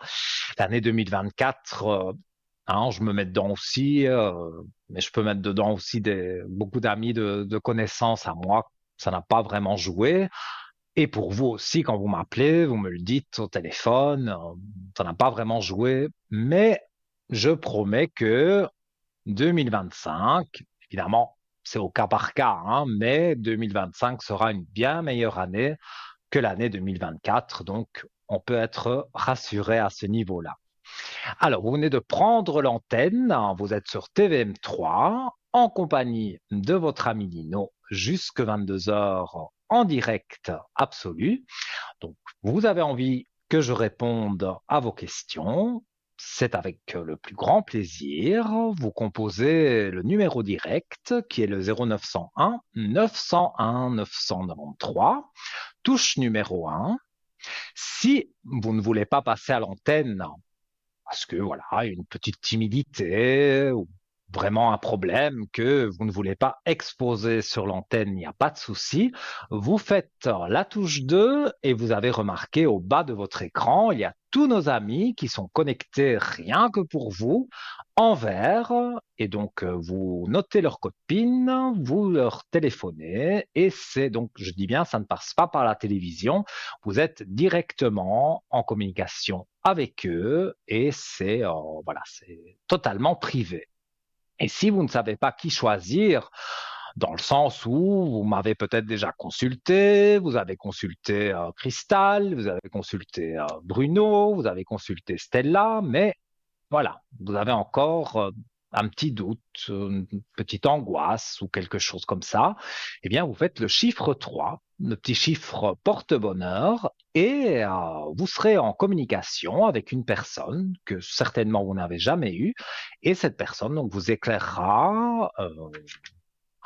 l'année 2024. Je me mets dedans aussi, mais je peux mettre dedans aussi beaucoup d'amis de connaissances à moi. Ça n'a pas vraiment joué. Et pour vous aussi, quand vous m'appelez, vous me le dites au téléphone, ça n'a pas vraiment joué. Mais je promets que 2025, évidemment, c'est au cas par cas, hein, mais 2025 sera une bien meilleure année que l'année 2024. Donc, on peut être rassuré à ce niveau-là. Alors, vous venez de prendre l'antenne, hein, vous êtes sur TVM3 en compagnie de votre ami Nino jusque 22 heures en direct absolu. Donc, vous avez envie que je réponde à vos questions. C'est avec le plus grand plaisir. Vous composez le numéro direct qui est le 0901 901 993, touche numéro 1. Si vous ne voulez pas passer à l'antenne parce que voilà, une petite timidité ou vraiment un problème que vous ne voulez pas exposer sur l'antenne, il n'y a pas de souci. Vous faites la touche 2 et vous avez remarqué au bas de votre écran, il y a tous nos amis qui sont connectés rien que pour vous en vert et donc vous notez leur code PIN, vous leur téléphonez et c'est donc, je dis bien, ça ne passe pas par la télévision, vous êtes directement en communication avec eux et c'est totalement privé. Et si vous ne savez pas qui choisir, dans le sens où vous m'avez peut-être déjà consulté, vous avez consulté Cristal, vous avez consulté Bruno, vous avez consulté Stella, mais voilà, vous avez encore un petit doute, une petite angoisse ou quelque chose comme ça, eh bien, vous faites le chiffre 3, le petit chiffre porte-bonheur, et vous serez en communication avec une personne que certainement vous n'avez jamais eue, et cette personne donc, vous éclairera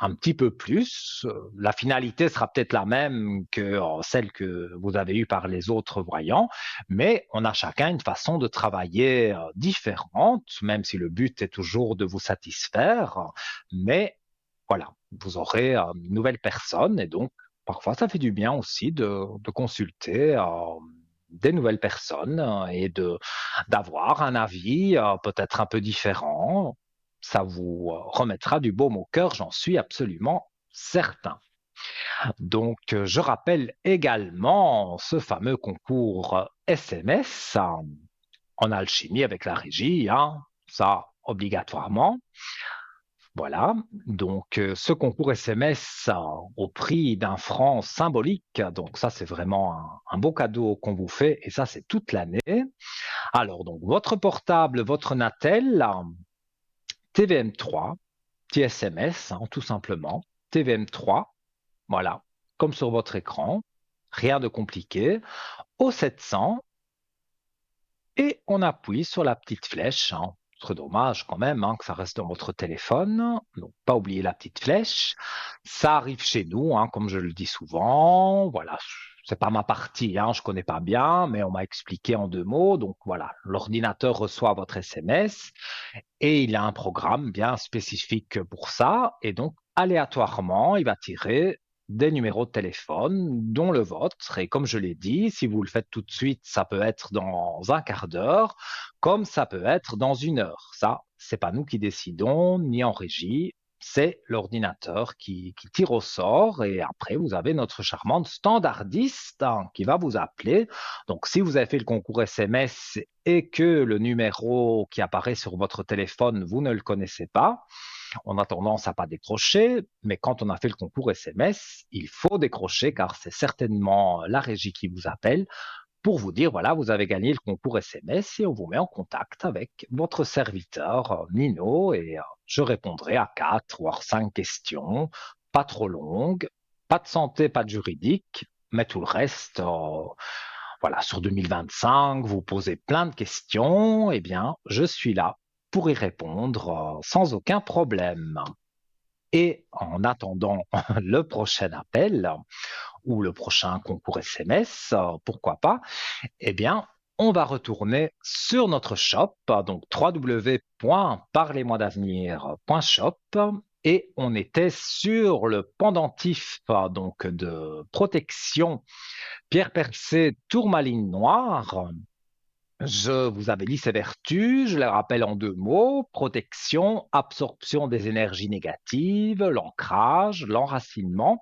un petit peu plus. La finalité sera peut-être la même que celle que vous avez eue par les autres voyants, mais on a chacun une façon de travailler différente, même si le but est toujours de vous satisfaire. Mais voilà, vous aurez une nouvelle personne et donc parfois ça fait du bien aussi de consulter des nouvelles personnes et d'avoir un avis peut-être un peu différent. Ça vous remettra du baume au cœur, j'en suis absolument certain. Donc, je rappelle également ce fameux concours SMS en alchimie avec la régie, hein, ça obligatoirement. Voilà, donc ce concours SMS au prix d'1 franc symbolique, donc ça c'est vraiment un beau cadeau qu'on vous fait et ça c'est toute l'année. Alors donc votre portable, votre Natel, TVM3, petit SMS, hein, tout simplement, TVM3, voilà, comme sur votre écran, rien de compliqué, au 700, et on appuie sur la petite flèche, hein. C'est dommage quand même hein, que ça reste dans votre téléphone, donc pas oublier la petite flèche. Ça arrive chez nous, hein, comme je le dis souvent, voilà, c'est pas ma partie, hein, je connais pas bien, mais on m'a expliqué en 2 mots. Donc voilà, l'ordinateur reçoit votre SMS et il a un programme bien spécifique pour ça. Et donc, aléatoirement, il va tirer des numéros de téléphone, dont le vôtre. Et comme je l'ai dit, si vous le faites tout de suite, ça peut être dans un quart d'heure, comme ça peut être dans 1 heure. Ça, c'est pas nous qui décidons, ni en régie. C'est l'ordinateur qui tire au sort et après vous avez notre charmante standardiste, hein, qui va vous appeler. Donc si vous avez fait le concours SMS et que le numéro qui apparaît sur votre téléphone, vous ne le connaissez pas, on a tendance à pas décrocher, mais quand on a fait le concours SMS, il faut décrocher car c'est certainement la régie qui vous appelle pour vous dire, voilà, vous avez gagné le concours SMS et on vous met en contact avec votre serviteur Nino et je répondrai à 4 voire 5 questions, pas trop longues, pas de santé, pas de juridique, mais tout le reste, voilà, sur 2025, vous posez plein de questions, eh bien, je suis là pour y répondre sans aucun problème. Et en attendant le prochain appel ou le prochain concours SMS, pourquoi pas, eh bien, on va retourner sur notre shop, donc www.parlez-moi-d'avenir.shop, et on était sur le pendentif donc de protection pierre percée tourmaline noire. Je vous avais dit ses vertus, je les rappelle en 2 mots: protection, absorption des énergies négatives, l'ancrage, l'enracinement,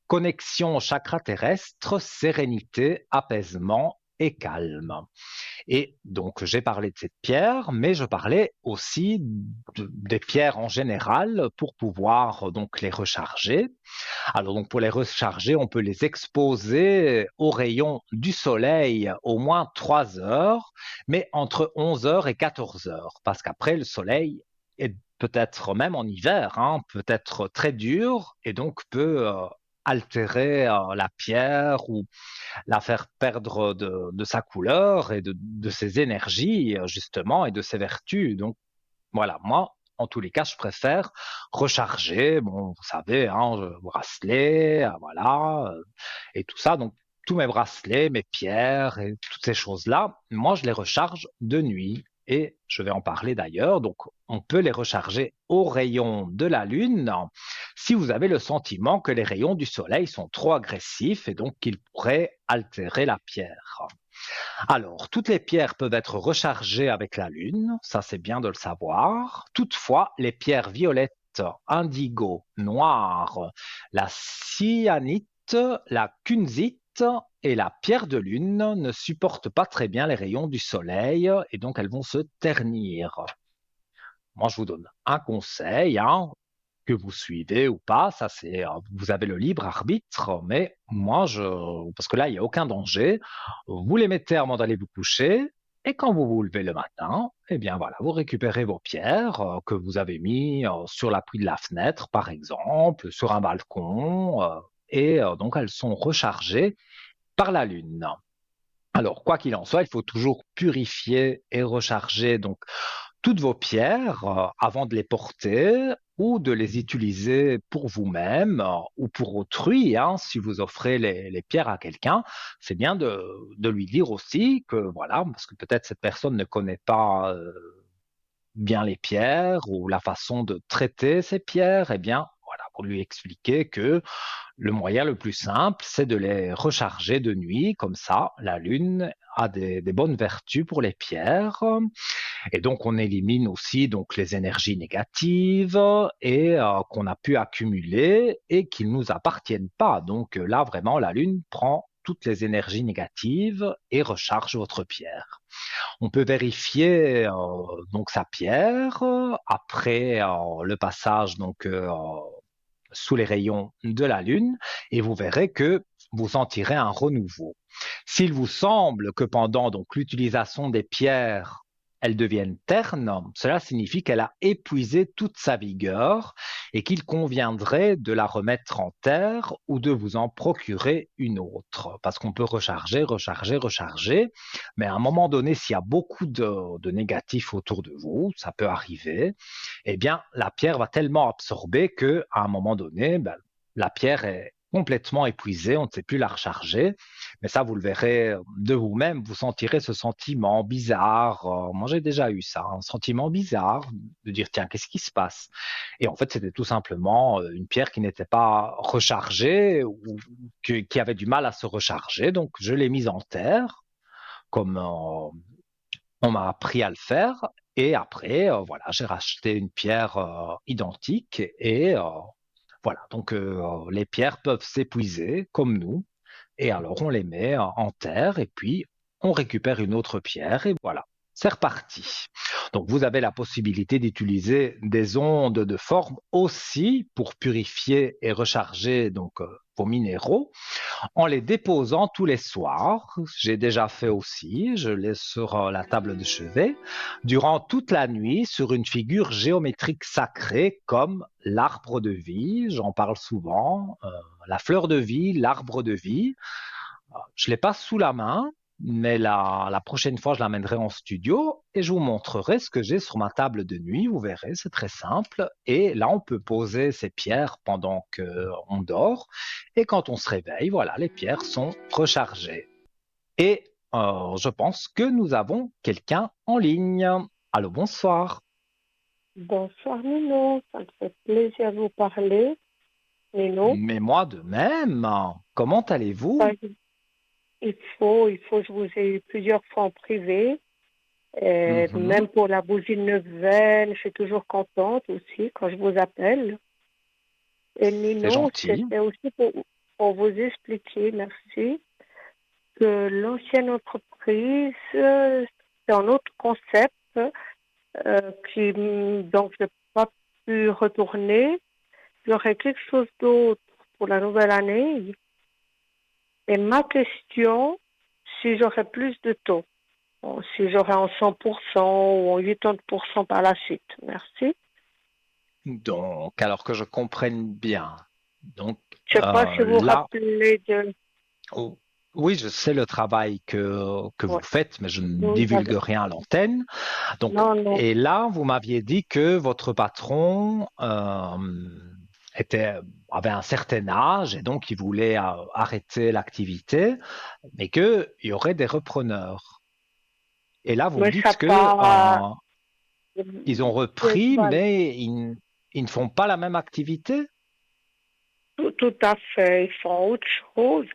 connexion au chakra terrestre, sérénité, apaisement et calme. Et donc, j'ai parlé de cette pierre, mais je parlais aussi des pierres en général pour pouvoir donc les recharger. Alors donc pour les recharger, on peut les exposer aux rayons du soleil au moins 3 heures, mais entre 11 heures et 14 heures, parce qu'après le soleil est peut-être même en hiver, hein, peut être très dur et donc peut altérer la pierre ou la faire perdre de sa couleur et de ses énergies justement et de ses vertus. Donc voilà, moi, en tous les cas, je préfère recharger, bon, vous savez, hein, bracelet, voilà, et tout ça. Donc, tous mes bracelets, mes pierres et toutes ces choses-là, moi, je les recharge de nuit. Et je vais en parler d'ailleurs. Donc, on peut les recharger aux rayons de la Lune si vous avez le sentiment que les rayons du Soleil sont trop agressifs et donc qu'ils pourraient altérer la pierre. Alors, toutes les pierres peuvent être rechargées avec la Lune, ça c'est bien de le savoir. Toutefois, les pierres violettes, indigo, noires, la cyanite, la kunzite et la pierre de lune ne supportent pas très bien les rayons du soleil et donc elles vont se ternir. Moi, je vous donne un conseil, hein, que vous suivez ou pas, ça c'est, vous avez le libre arbitre, mais moi parce que là il n'y a aucun danger, vous les mettez avant d'aller vous coucher, et quand vous vous levez le matin, eh bien voilà, vous récupérez vos pierres que vous avez mis sur l'appui de la fenêtre, par exemple, sur un balcon, et donc elles sont rechargées par la lune. Alors, quoi qu'il en soit, il faut toujours purifier et recharger donc toutes vos pierres avant de les porter ou de les utiliser pour vous-même ou pour autrui, hein. Si vous offrez les pierres à quelqu'un, c'est bien de lui dire aussi que voilà, parce que peut-être cette personne ne connaît pas bien les pierres ou la façon de traiter ces pierres, eh bien voilà, pour lui expliquer que le moyen le plus simple, c'est de les recharger de nuit, comme ça la lune a des bonnes vertus pour les pierres. Et donc, on élimine aussi donc les énergies négatives et qu'on a pu accumuler et qui ne nous appartiennent pas. Donc là, vraiment, la Lune prend toutes les énergies négatives et recharge votre pierre. On peut vérifier donc sa pierre après le passage donc sous les rayons de la Lune et vous verrez que vous sentirez un renouveau. S'il vous semble que pendant donc l'utilisation des pierres, elles deviennent ternes, cela signifie qu'elle a épuisé toute sa vigueur et qu'il conviendrait de la remettre en terre ou de vous en procurer une autre. Parce qu'on peut recharger, recharger, recharger, mais à un moment donné, s'il y a beaucoup de négatifs autour de vous, ça peut arriver, eh bien, la pierre va tellement absorber que à un moment donné, ben, la pierre complètement épuisée, on ne sait plus la recharger. Mais ça, vous le verrez de vous-même, vous sentirez ce sentiment bizarre. Moi, j'ai déjà eu ça, un sentiment bizarre de dire, tiens, qu'est-ce qui se passe? Et en fait, c'était tout simplement une pierre qui n'était pas rechargée ou qui avait du mal à se recharger. Donc, je l'ai mise en terre, comme on m'a appris à le faire. Et après, voilà, j'ai racheté une pierre identique et voilà. Donc, les pierres peuvent s'épuiser comme nous. Et alors, on les met en terre et puis on récupère une autre pierre et voilà, c'est reparti. Donc, vous avez la possibilité d'utiliser des ondes de forme aussi pour purifier et recharger donc vos minéraux en les déposant tous les soirs. J'ai déjà fait aussi, je laisse sur la table de chevet durant toute la nuit sur une figure géométrique sacrée comme l'arbre de vie, j'en parle souvent, la fleur de vie, l'arbre de vie. Je ne l'ai pas sous la main, mais la prochaine fois, je l'amènerai en studio et je vous montrerai ce que j'ai sur ma table de nuit. Vous verrez, c'est très simple. Et là, on peut poser ces pierres pendant qu'on dort. Et quand on se réveille, voilà, les pierres sont rechargées. Et je pense que nous avons quelqu'un en ligne. Allô, bonsoir. Bonsoir Nino, ça me fait plaisir de vous parler. Nino, Mais moi de même. Comment bah, allez-vous? il faut, je vous ai eu plusieurs fois en privé. Mhm. Même pour la bougie neuvaine, je suis toujours contente aussi quand je vous appelle. Et C'est Nino, gentil. c'était aussi pour vous expliquer, merci, que l'ancienne entreprise, c'est un autre concept donc je n'ai pas pu retourner. J'aurais quelque chose d'autre pour la nouvelle année. Et ma question, si j'aurais plus de taux, si j'aurais en 100% ou en 80% par la suite. Merci. Donc, alors que je comprenne bien. Donc Je ne sais pas si vous vous là, rappelez de... oh, oui, je sais le travail que vous Ouais, faites, mais je ne vous divulgue avez- rien à l'antenne. Donc, Non, non. et là, vous m'aviez dit que votre patron était, avait un certain âge et donc il voulait arrêter l'activité, mais qu'il y aurait des repreneurs. Et là, vous me Mais ça dites que pas... ils ont repris, Voilà. mais ils ne font pas la même activité? Tout à fait. Ils font autre chose.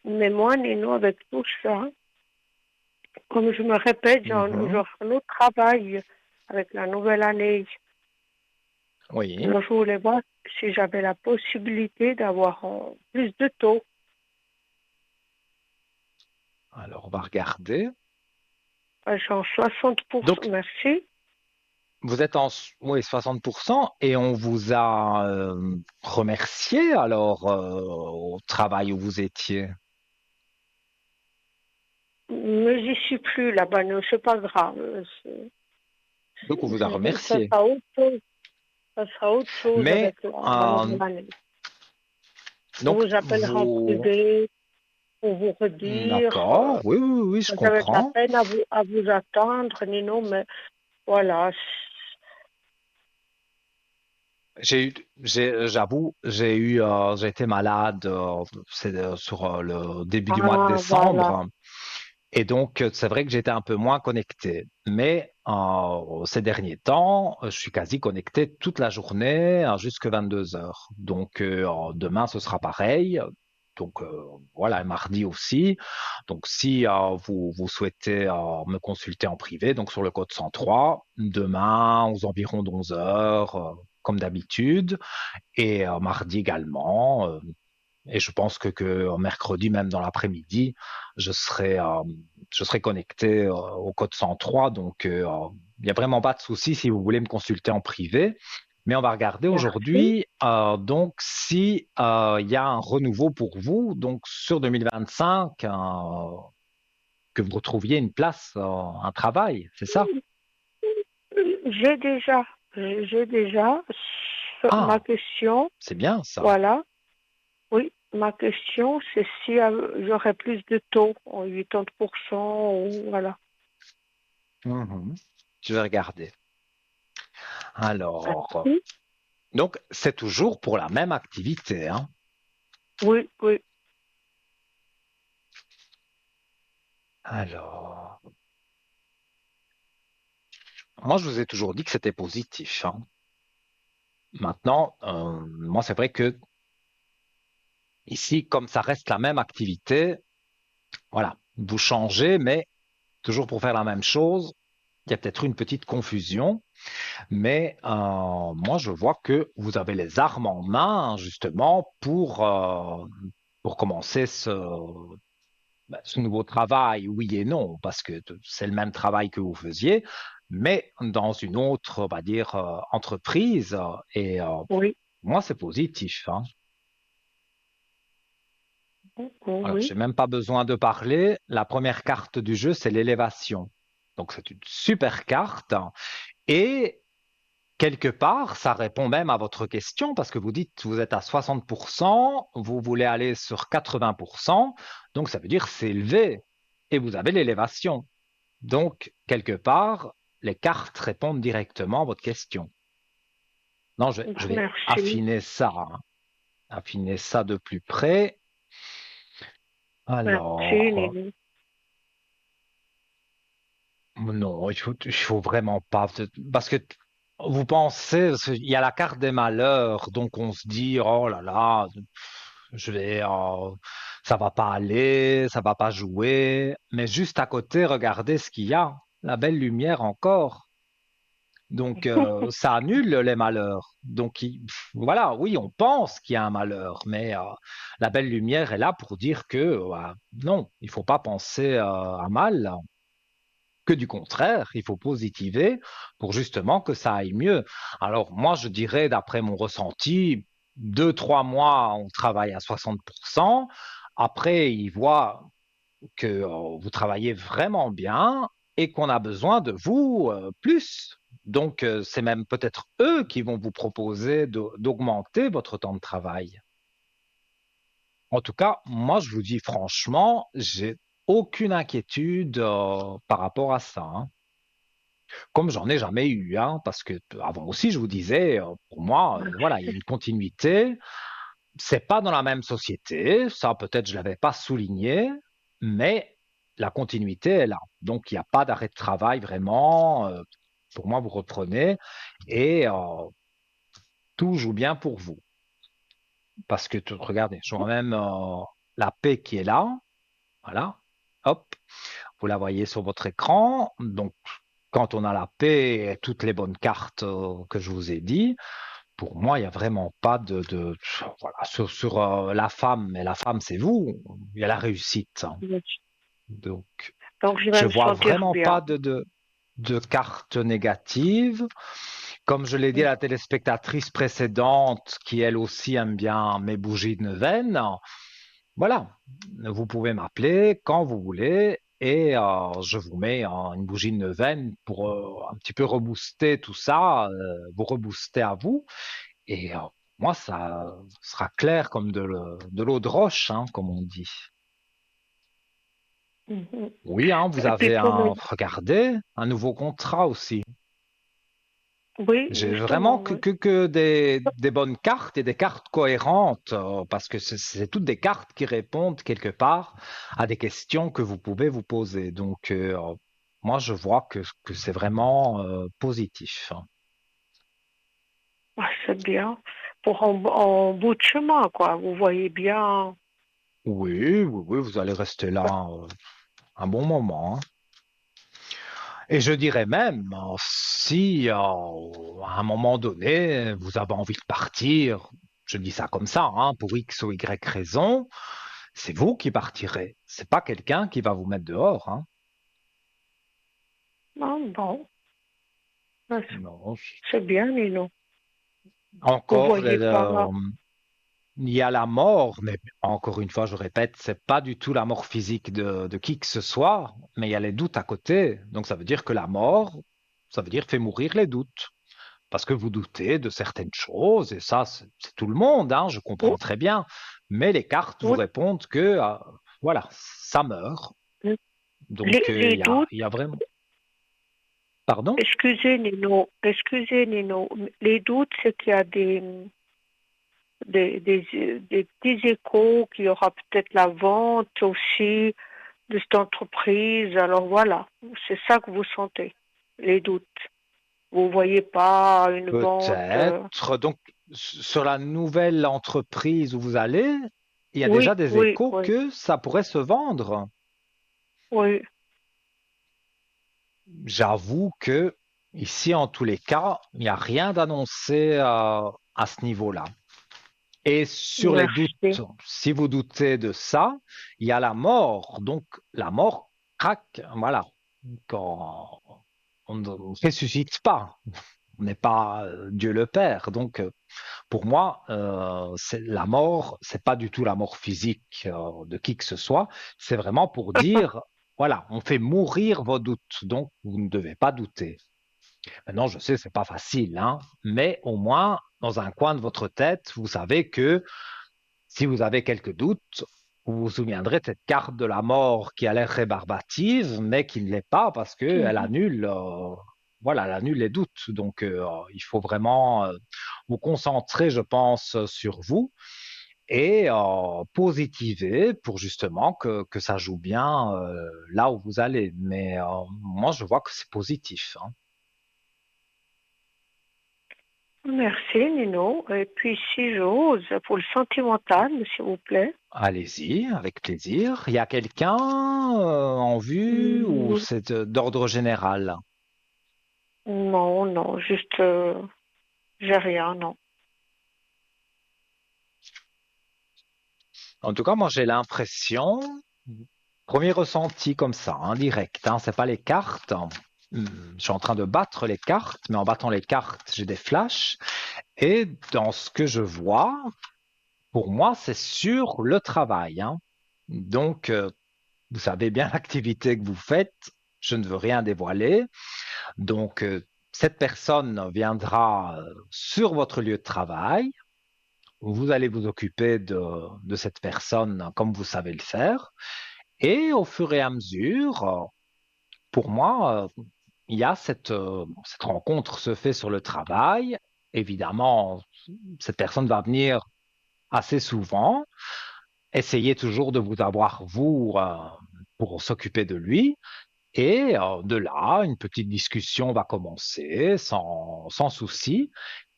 Mais moi, Nino, avec tout ça, comme je me répète, Mhm. j'aurai un autre travail avec la nouvelle année. Oui. Alors, je voulais voir si j'avais la possibilité d'avoir plus de taux. Alors, on va regarder. Genre 60%, Donc, merci. vous êtes en oui, 60% et on vous a remercié alors au travail où vous étiez. Mais j'y suis plus là-bas, non, c'est pas grave. Donc, on vous a Ça remercié. sera autre chose. Ça sera autre chose Mais, avec la euh, nouvelle année. donc, On vous appellera en vous... privé pour vous redire. D'accord, oui, oui, oui, je J'avais de la comprends. peine à vous attendre, Nino, mais voilà. J'avoue, j'ai été malade sur le début du mois de Ah, voilà. décembre. Et donc, c'est vrai que j'étais un peu moins connecté. Mais ces derniers temps, je suis quasi connecté toute la journée jusqu'à 22 heures. Donc, demain, ce sera pareil. Donc, voilà, et mardi aussi. Donc, si vous souhaitez me consulter en privé, donc sur le code 103, demain, aux environs de 11 heures, comme d'habitude, et mardi également. Et je pense que mercredi, même dans l'après-midi, je serai, euh, je serai connecté au code 103. Donc, il n'y a vraiment pas de souci si vous voulez me consulter en privé. Mais on va regarder Merci. aujourd'hui, donc, si il y a un renouveau pour vous, donc sur 2025, que vous retrouviez une place, un travail, c'est ça? J'ai déjà ma Ah, question. c'est bien ça. Voilà. Oui, ma question, c'est si j'aurais plus de taux, en 80%, ou voilà. Mhm. Je vais regarder. Alors, Merci. donc, c'est toujours pour la même activité, hein. Oui, oui. Alors, moi, je vous ai toujours dit que c'était positif, hein. Maintenant, moi, c'est vrai que ici, comme ça reste la même activité, voilà, vous changez, mais toujours pour faire la même chose, il y a peut-être une petite confusion. Mais moi, je vois que vous avez les armes en main, justement, pour commencer ce nouveau travail, oui et non, parce que c'est le même travail que vous faisiez, mais dans une autre, on va dire, entreprise. Et Oui, moi, c'est positif, hein. Alors, oui. j'ai même pas besoin de parler. La première carte du jeu, c'est l'élévation. Donc, c'est une super carte. Et quelque part, ça répond même à votre question parce que vous dites que vous êtes à 60%, vous voulez aller sur 80%, donc ça veut dire c'est élevé et vous avez l'élévation. Donc, quelque part, les cartes répondent directement à votre question. Non, je vais Merci. affiner ça de plus près. Merci, Alors, Nino. non, il faut vraiment pas, parce que vous pensez, parce qu'il y a la carte des malheurs, donc on se dit, oh là là, je vais, ça va pas aller, ça va pas jouer, mais juste à côté, regardez ce qu'il y a, la belle lumière encore. Donc ça annule les malheurs. Donc voilà, oui, on pense qu'il y a un malheur, mais la belle lumière est là pour dire que non, il faut pas penser à mal, que du contraire, il faut positiver pour justement que ça aille mieux. Alors moi, je dirais, d'après mon ressenti, 2, 3 mois, on travaille à 60%. Après, ils voient que vous travaillez vraiment bien et qu'on a besoin de vous plus. Donc, c'est même peut-être eux qui vont vous proposer d'augmenter votre temps de travail. En tout cas, moi, je vous dis franchement, j'ai aucune inquiétude par rapport à ça, hein. Comme j'en ai jamais eu, hein, parce que avant aussi, je vous disais, pour moi, voilà, il y a une continuité. C'est pas dans la même société, ça peut-être je l'avais pas souligné, mais la continuité est là. Donc il n'y a pas d'arrêt de travail vraiment. Pour moi, vous reprenez et tout joue bien pour vous. Parce que regardez, je vois même la paix qui est là. Voilà. Hop, vous la voyez sur votre écran. Donc quand on a la paix et toutes les bonnes cartes que je vous ai dit, pour moi, il n'y a vraiment pas voilà, sur la femme, mais la femme, c'est vous. Il y a la réussite, hein. Donc, Donc, je vais je me vois sentir vraiment pas bien. de cartes négatives. Comme je l'ai dit à la téléspectatrice précédente, qui elle aussi aime bien mes bougies de neuvaine, voilà, vous pouvez m'appeler quand vous voulez et je vous mets une bougie de neuvaine pour un petit peu rebooster tout ça, vous rebooster à vous. Et moi, ça sera clair comme de l'eau de roche, hein, comme on dit. Mhm. Oui, hein, vous Et puis avez pour me... regardé un nouveau contrat aussi. Oui, J'ai vraiment justement, oui. que des bonnes cartes et des cartes cohérentes, parce que c'est toutes des cartes qui répondent quelque part à des questions que vous pouvez vous poser. Donc, moi, je vois que c'est vraiment positif, hein. Ah, c'est bien. Pour en bout de chemin, quoi. Vous voyez bien. Oui, oui, oui, vous allez rester là un bon moment, hein. Et je dirais même, si à un moment donné, vous avez envie de partir, je dis ça comme ça, hein, pour X ou Y raison, c'est vous qui partirez. C'est pas quelqu'un qui va vous mettre dehors, hein. Ah, bon, ah, Non. c'est bien, Nino. Vous Encore, voyez pas. il y a la mort, mais encore une fois, je répète, c'est pas du tout la mort physique de qui que ce soit, mais il y a les doutes à côté. Donc ça veut dire que la mort, ça veut dire fait mourir les doutes. Parce que vous doutez de certaines choses, et ça, c'est tout le monde, hein, je Oui, comprends très bien. Mais les cartes vous oui. répondent que, voilà, ça meurt. Donc, Les doutes, il y a vraiment. Pardon? excusez, Nino, les doutes, c'est qu'il y a des petits échos qu'il y aura peut-être la vente aussi de cette entreprise. Alors voilà, c'est ça que vous sentez, les doutes. Vous voyez pas une vente. Peut-être. Donc, sur la nouvelle entreprise où vous allez, il y a déjà Oui, des oui, échos oui, que ça pourrait se vendre. oui. J'avoue que ici, en tous les cas, il n'y a rien d'annoncé à ce niveau-là. Et sur les doutes, Merci. si vous doutez de ça, il y a la mort. Donc, la mort craque, voilà. Quand on ne ressuscite pas, on n'est pas Dieu le Père. Donc, pour moi, c'est la mort, c'est pas du tout la mort physique de qui que ce soit. C'est vraiment pour dire, voilà, on fait mourir vos doutes. Donc, vous ne devez pas douter. Maintenant, je sais, c'est pas facile, hein, mais au moins, dans un coin de votre tête, vous savez que si vous avez quelques doutes, vous vous souviendrez de cette carte de la mort qui a l'air rébarbative, mais qui ne l'est pas parce qu'elle Mhm. annule, voilà, elle annule les doutes. Donc, il faut vraiment vous concentrer, je pense, sur vous et positiver pour justement que ça joue bien là où vous allez. Mais moi, je vois que c'est positif, hein. Merci, Nino. Et puis, si j'ose, pour le sentimental, s'il vous plaît. Allez-y, avec plaisir. Il y a quelqu'un en vue ou Hmm, c'est d'ordre général? non, non, juste, j'ai rien, non. En tout cas, moi j'ai l'impression, premier ressenti comme ça, indirect, hein, c'est pas les cartes. Je suis en train de battre les cartes, mais en battant les cartes, j'ai des flashs. Et dans ce que je vois, pour moi, c'est sur le travail, hein. Donc, vous savez bien l'activité que vous faites. Je ne veux rien dévoiler. Donc, cette personne viendra sur votre lieu de travail. Vous allez vous occuper de cette personne comme vous savez le faire. Et au fur et à mesure, pour moi, il y a cette rencontre se fait sur le travail. Évidemment, cette personne va venir assez souvent, essayer toujours de vous avoir, vous, pour s'occuper de lui. Et de là, une petite discussion va commencer sans souci.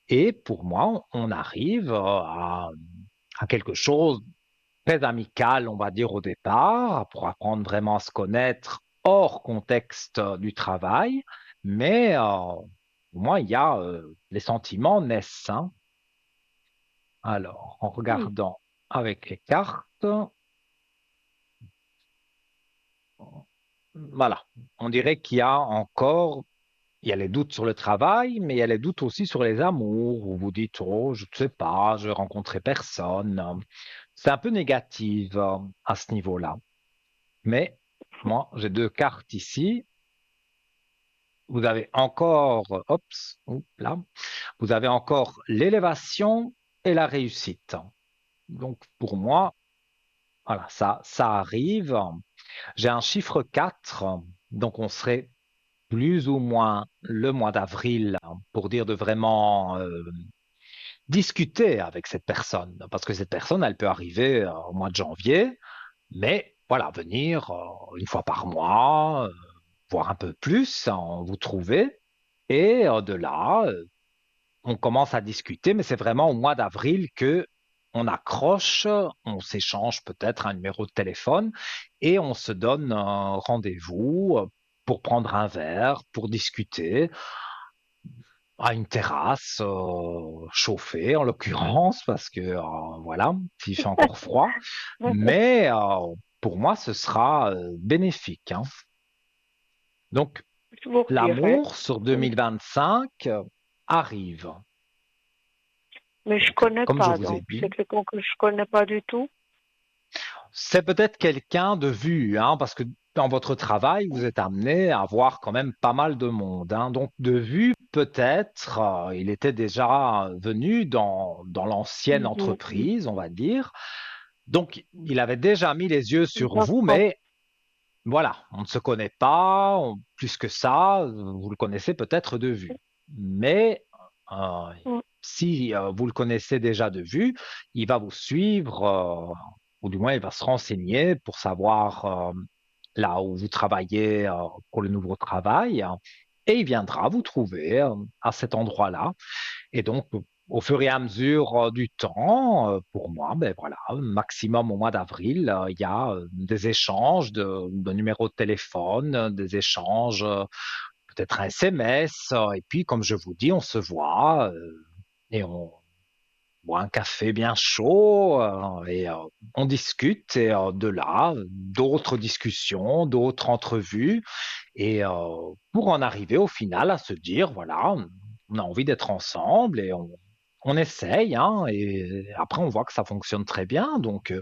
Et pour moi, on arrive à quelque chose de très amical, on va dire au départ, pour apprendre vraiment à se connaître hors contexte du travail. Mais pour moi, il y a les sentiments naissent, hein. Alors, en Hmm. regardant avec les cartes, voilà, on dirait qu'il y a encore, il y a les doutes sur le travail, mais il y a les doutes aussi sur les amours, où vous dites, oh, je ne sais pas, je rencontrerai personne. C'est un peu négatif à ce niveau-là. Mais moi, j'ai deux cartes ici. Vous avez encore, là, vous avez encore l'élévation et la réussite. Donc, pour moi, voilà, ça arrive. J'ai un chiffre 4, donc on serait plus ou moins le mois d'avril pour dire de vraiment discuter avec cette personne. Parce que cette personne, elle peut arriver au mois de janvier, mais voilà, venir une fois par mois, voire un peu plus, vous trouver. Et de là, on commence à discuter, mais c'est vraiment au mois d'avril que on accroche, on s'échange peut-être un numéro de téléphone et on se donne un rendez-vous pour prendre un verre, pour discuter à une terrasse chauffée en l'occurrence parce que voilà, il fait encore froid. Mais pour moi, ce sera bénéfique, hein. Donc, Je vous redirai. l'amour sur Hmm. 2025 arrive. Mais je Donc, connais comme je pas, vous ai donc c'est dit, quelqu'un que je connais pas du tout. c'est peut-être quelqu'un de vue, hein, parce que dans votre travail, vous êtes amené à voir quand même pas mal de monde, hein. Donc, de vue, peut-être, il était déjà venu dans l'ancienne Mhm, mhm. entreprise, on va dire. Donc, il avait déjà mis les yeux sur vous, D'accord. mais voilà, on ne se connaît pas plus que ça. Vous le connaissez peut-être de vue. Mais euh, Hmm. si vous le connaissez déjà de vue, il va vous suivre, ou du moins il va se renseigner pour savoir là où vous travaillez pour le nouveau travail, et il viendra vous trouver à cet endroit-là. Et donc, au fur et à mesure du temps, pour moi, ben voilà, maximum au mois d'avril, il y a des échanges de numéros de téléphone, des échanges, peut-être un SMS, et puis, comme je vous dis, on se voit et on boit un café bien chaud et on discute. Et de là, d'autres discussions, d'autres entrevues, et pour en arriver au final à se dire, voilà, on a envie d'être ensemble et on essaye, hein, et après on voit que ça fonctionne très bien. Donc,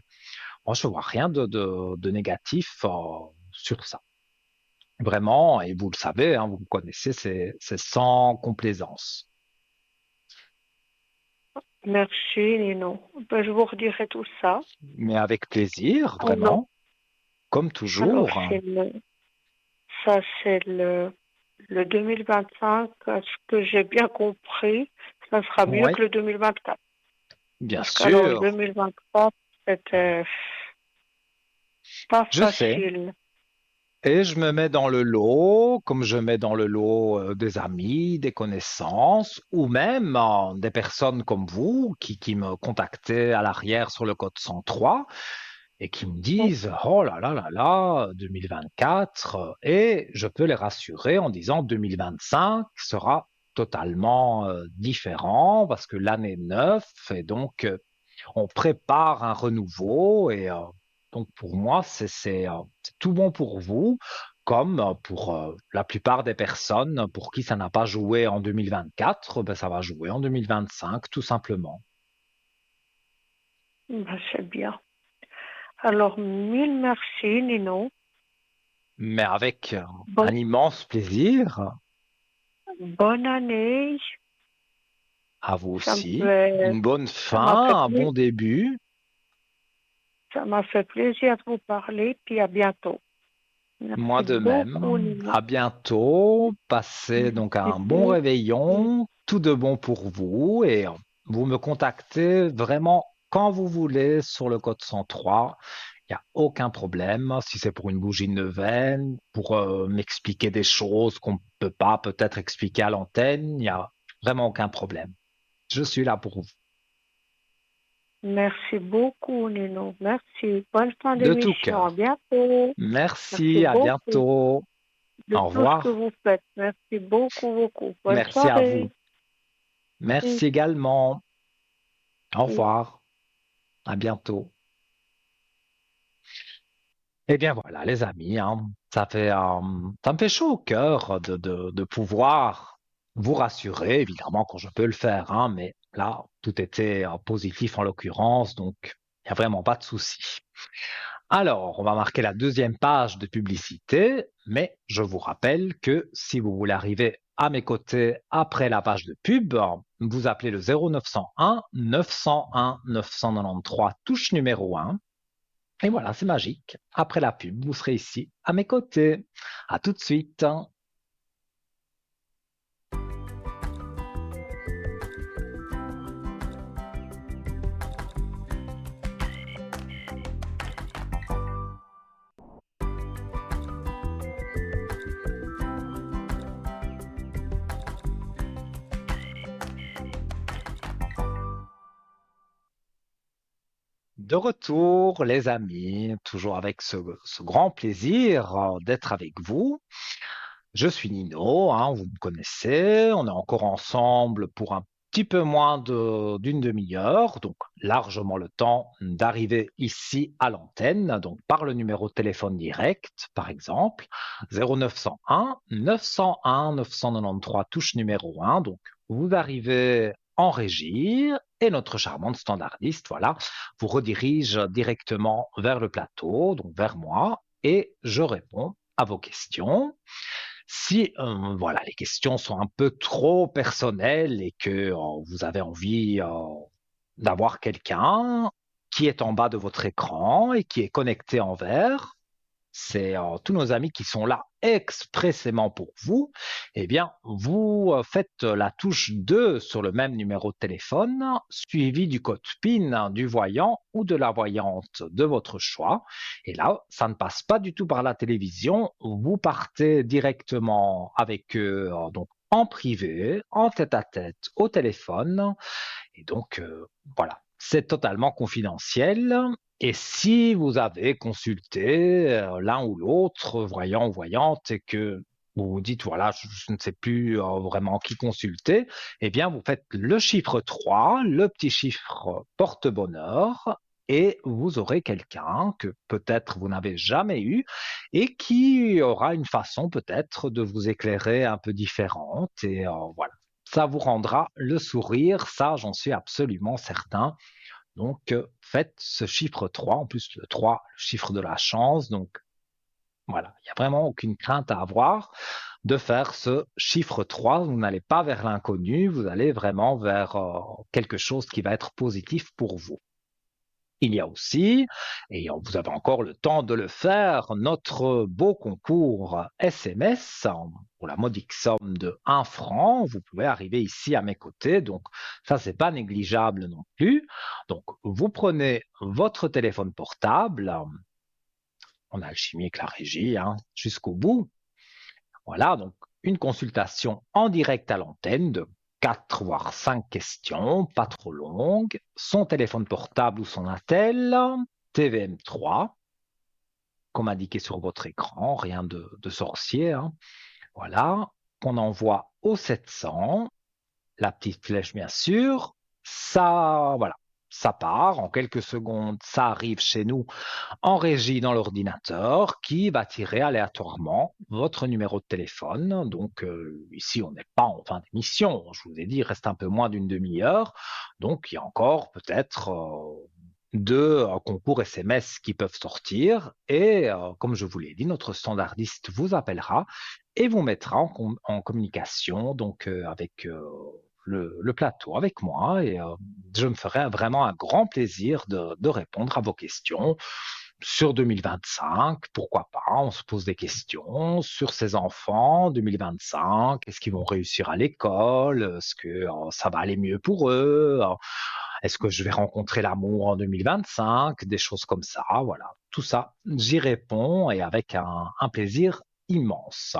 moi, je vois rien de négatif sur ça. Vraiment, et vous le savez, hein, vous me connaissez, c'est sans complaisance. Merci, Nino. Ben, je vous redirai tout ça. Mais avec plaisir, Alors, vraiment, comme alors toujours. ça, c'est le 2025. Ce que j'ai bien compris, ça sera mieux Oui, que le 2024. bien Parce qu'alors, le sûr, 2023, c'était pas je sais. facile. Et je me mets dans le lot, comme je mets dans le lot des amis, des connaissances, ou même des personnes comme vous qui me contactaient à l'arrière sur le code 103 et qui me disent, oh là là, 2024, et je peux les rassurer en disant 2025 sera totalement différent parce que l'année 9 et donc on prépare un renouveau. Et donc pour moi, c'est tout bon pour vous, comme pour la plupart des personnes pour qui ça n'a pas joué en 2024, ben ça va jouer en 2025, tout simplement. Ben, c'est bien. Alors, mille merci, Nino. Mais avec un Bonne, immense plaisir, bonne année. à vous Ça me aussi, fait, une bonne ça m'a fait fin, un bon début. ça m'a fait plaisir de vous parler, puis à bientôt. Moi Merci de beaucoup, même. Nino. À bientôt. Passez donc un bon Merci. réveillon. Tout de bon pour vous. Et vous me contactez vraiment quand vous voulez sur le code 103. Il n'y a aucun problème. Si c'est pour une bougie de neuvaine, pour m'expliquer des choses qu'on ne peut pas peut-être expliquer à l'antenne, il n'y a vraiment aucun problème. Je suis là pour vous. Merci beaucoup, Nino. Merci. Bonne fin De tout d'émission. À cœur. bientôt. Merci Merci. À beaucoup bientôt. de Au tout ce que revoir. vous faites. Merci beaucoup, beaucoup. Bonne Merci à vous. soirée. Merci Oui, également. Au oui. revoir. À bientôt. Eh bien voilà, les amis, hein, ça me fait chaud au cœur de pouvoir vous rassurer, évidemment, quand je peux le faire, hein, mais là, tout était positif en l'occurrence, donc il n'y a vraiment pas de souci. Alors, on va marquer la deuxième page de publicité, mais je vous rappelle que si vous voulez arriver à mes côtés après la page de pub, vous appelez le 0901 901 993 touche numéro 1. Et voilà, c'est magique. Après la pub, vous serez ici à mes côtés. À tout de suite. De retour, les amis, toujours avec ce grand plaisir d'être avec vous. Je suis Nino, hein, vous me connaissez. On est encore ensemble pour un petit peu moins d'une demi-heure, donc largement le temps d'arriver ici à l'antenne, donc par le numéro de téléphone direct, par exemple, 0901 901 993 touche numéro 1. Donc, vous arrivez en régie et notre charmante standardiste, voilà, vous redirige directement vers le plateau, donc vers moi, et je réponds à vos questions. Si voilà, les questions sont un peu trop personnelles et que vous avez envie d'avoir quelqu'un qui est en bas de votre écran et qui est connecté en vert, c'est tous nos amis qui sont là expressément pour vous, eh bien, vous faites la touche 2 sur le même numéro de téléphone, suivi du code PIN du voyant ou de la voyante de votre choix. Et là, ça ne passe pas du tout par la télévision. Vous partez directement avec eux, donc en privé, en tête-à-tête, au téléphone. Et donc, voilà, c'est totalement confidentiel. Et si vous avez consulté l'un ou l'autre, voyant ou voyante, et que vous vous dites, voilà, je ne sais plus vraiment qui consulter, eh bien, vous faites le chiffre 3, le petit chiffre porte-bonheur, et vous aurez quelqu'un que peut-être vous n'avez jamais eu et qui aura une façon peut-être de vous éclairer un peu différente. Et voilà, ça vous rendra le sourire, ça j'en suis absolument certain. Donc faites ce chiffre 3, en plus le 3, le chiffre de la chance. Donc voilà, il n'y a vraiment aucune crainte à avoir de faire ce chiffre 3. Vous n'allez pas vers l'inconnu, vous allez vraiment vers quelque chose qui va être positif pour vous. Il y a aussi, et vous avez encore le temps de le faire, notre beau concours SMS pour la modique somme de 1 franc. Vous pouvez arriver ici à mes côtés, donc ça, c'est pas négligeable non plus. Donc, vous prenez votre téléphone portable, on a le chimique, la régie, hein, jusqu'au bout. Voilà, donc une consultation en direct à l'antenne de 4 voire 5 questions, pas trop longues, son téléphone portable ou son attel, TVM3, comme indiqué sur votre écran, rien de sorcier, hein. Voilà, qu'on envoie au 700, la petite flèche bien sûr, ça, voilà, ça part en quelques secondes, ça arrive chez nous en régie dans l'ordinateur qui va tirer aléatoirement votre numéro de téléphone. Donc ici, on n'est pas en fin d'émission. Je vous ai dit, il reste un peu moins d'une demi-heure. Donc il y a encore peut-être deux concours SMS qui peuvent sortir. Et comme je vous l'ai dit, notre standardiste vous appellera et vous mettra en communication donc avec le plateau avec moi et je me ferai vraiment un grand plaisir de répondre à vos questions sur 2025, pourquoi pas, on se pose des questions sur ces enfants 2025, est-ce qu'ils vont réussir à l'école, est-ce que ça va aller mieux pour eux, est-ce que je vais rencontrer l'amour en 2025, des choses comme ça, voilà, tout ça, j'y réponds et avec un plaisir immense.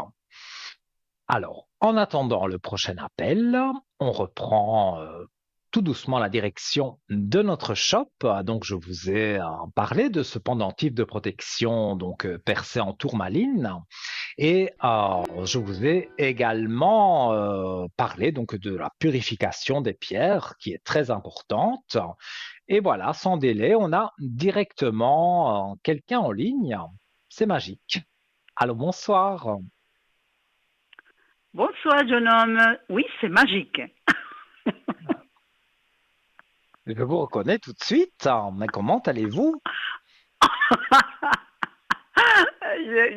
Alors, en attendant le prochain appel, on reprend tout doucement la direction de notre shop. Donc, je vous ai parlé de ce pendentif de protection donc percé en tourmaline et je vous ai également parlé donc de la purification des pierres qui est très importante. Et voilà, sans délai, on a directement quelqu'un en ligne. C'est magique. Allô, bonsoir. Bonsoir, jeune homme. Oui, c'est magique. Je vous reconnais tout de suite, hein, mais comment allez-vous?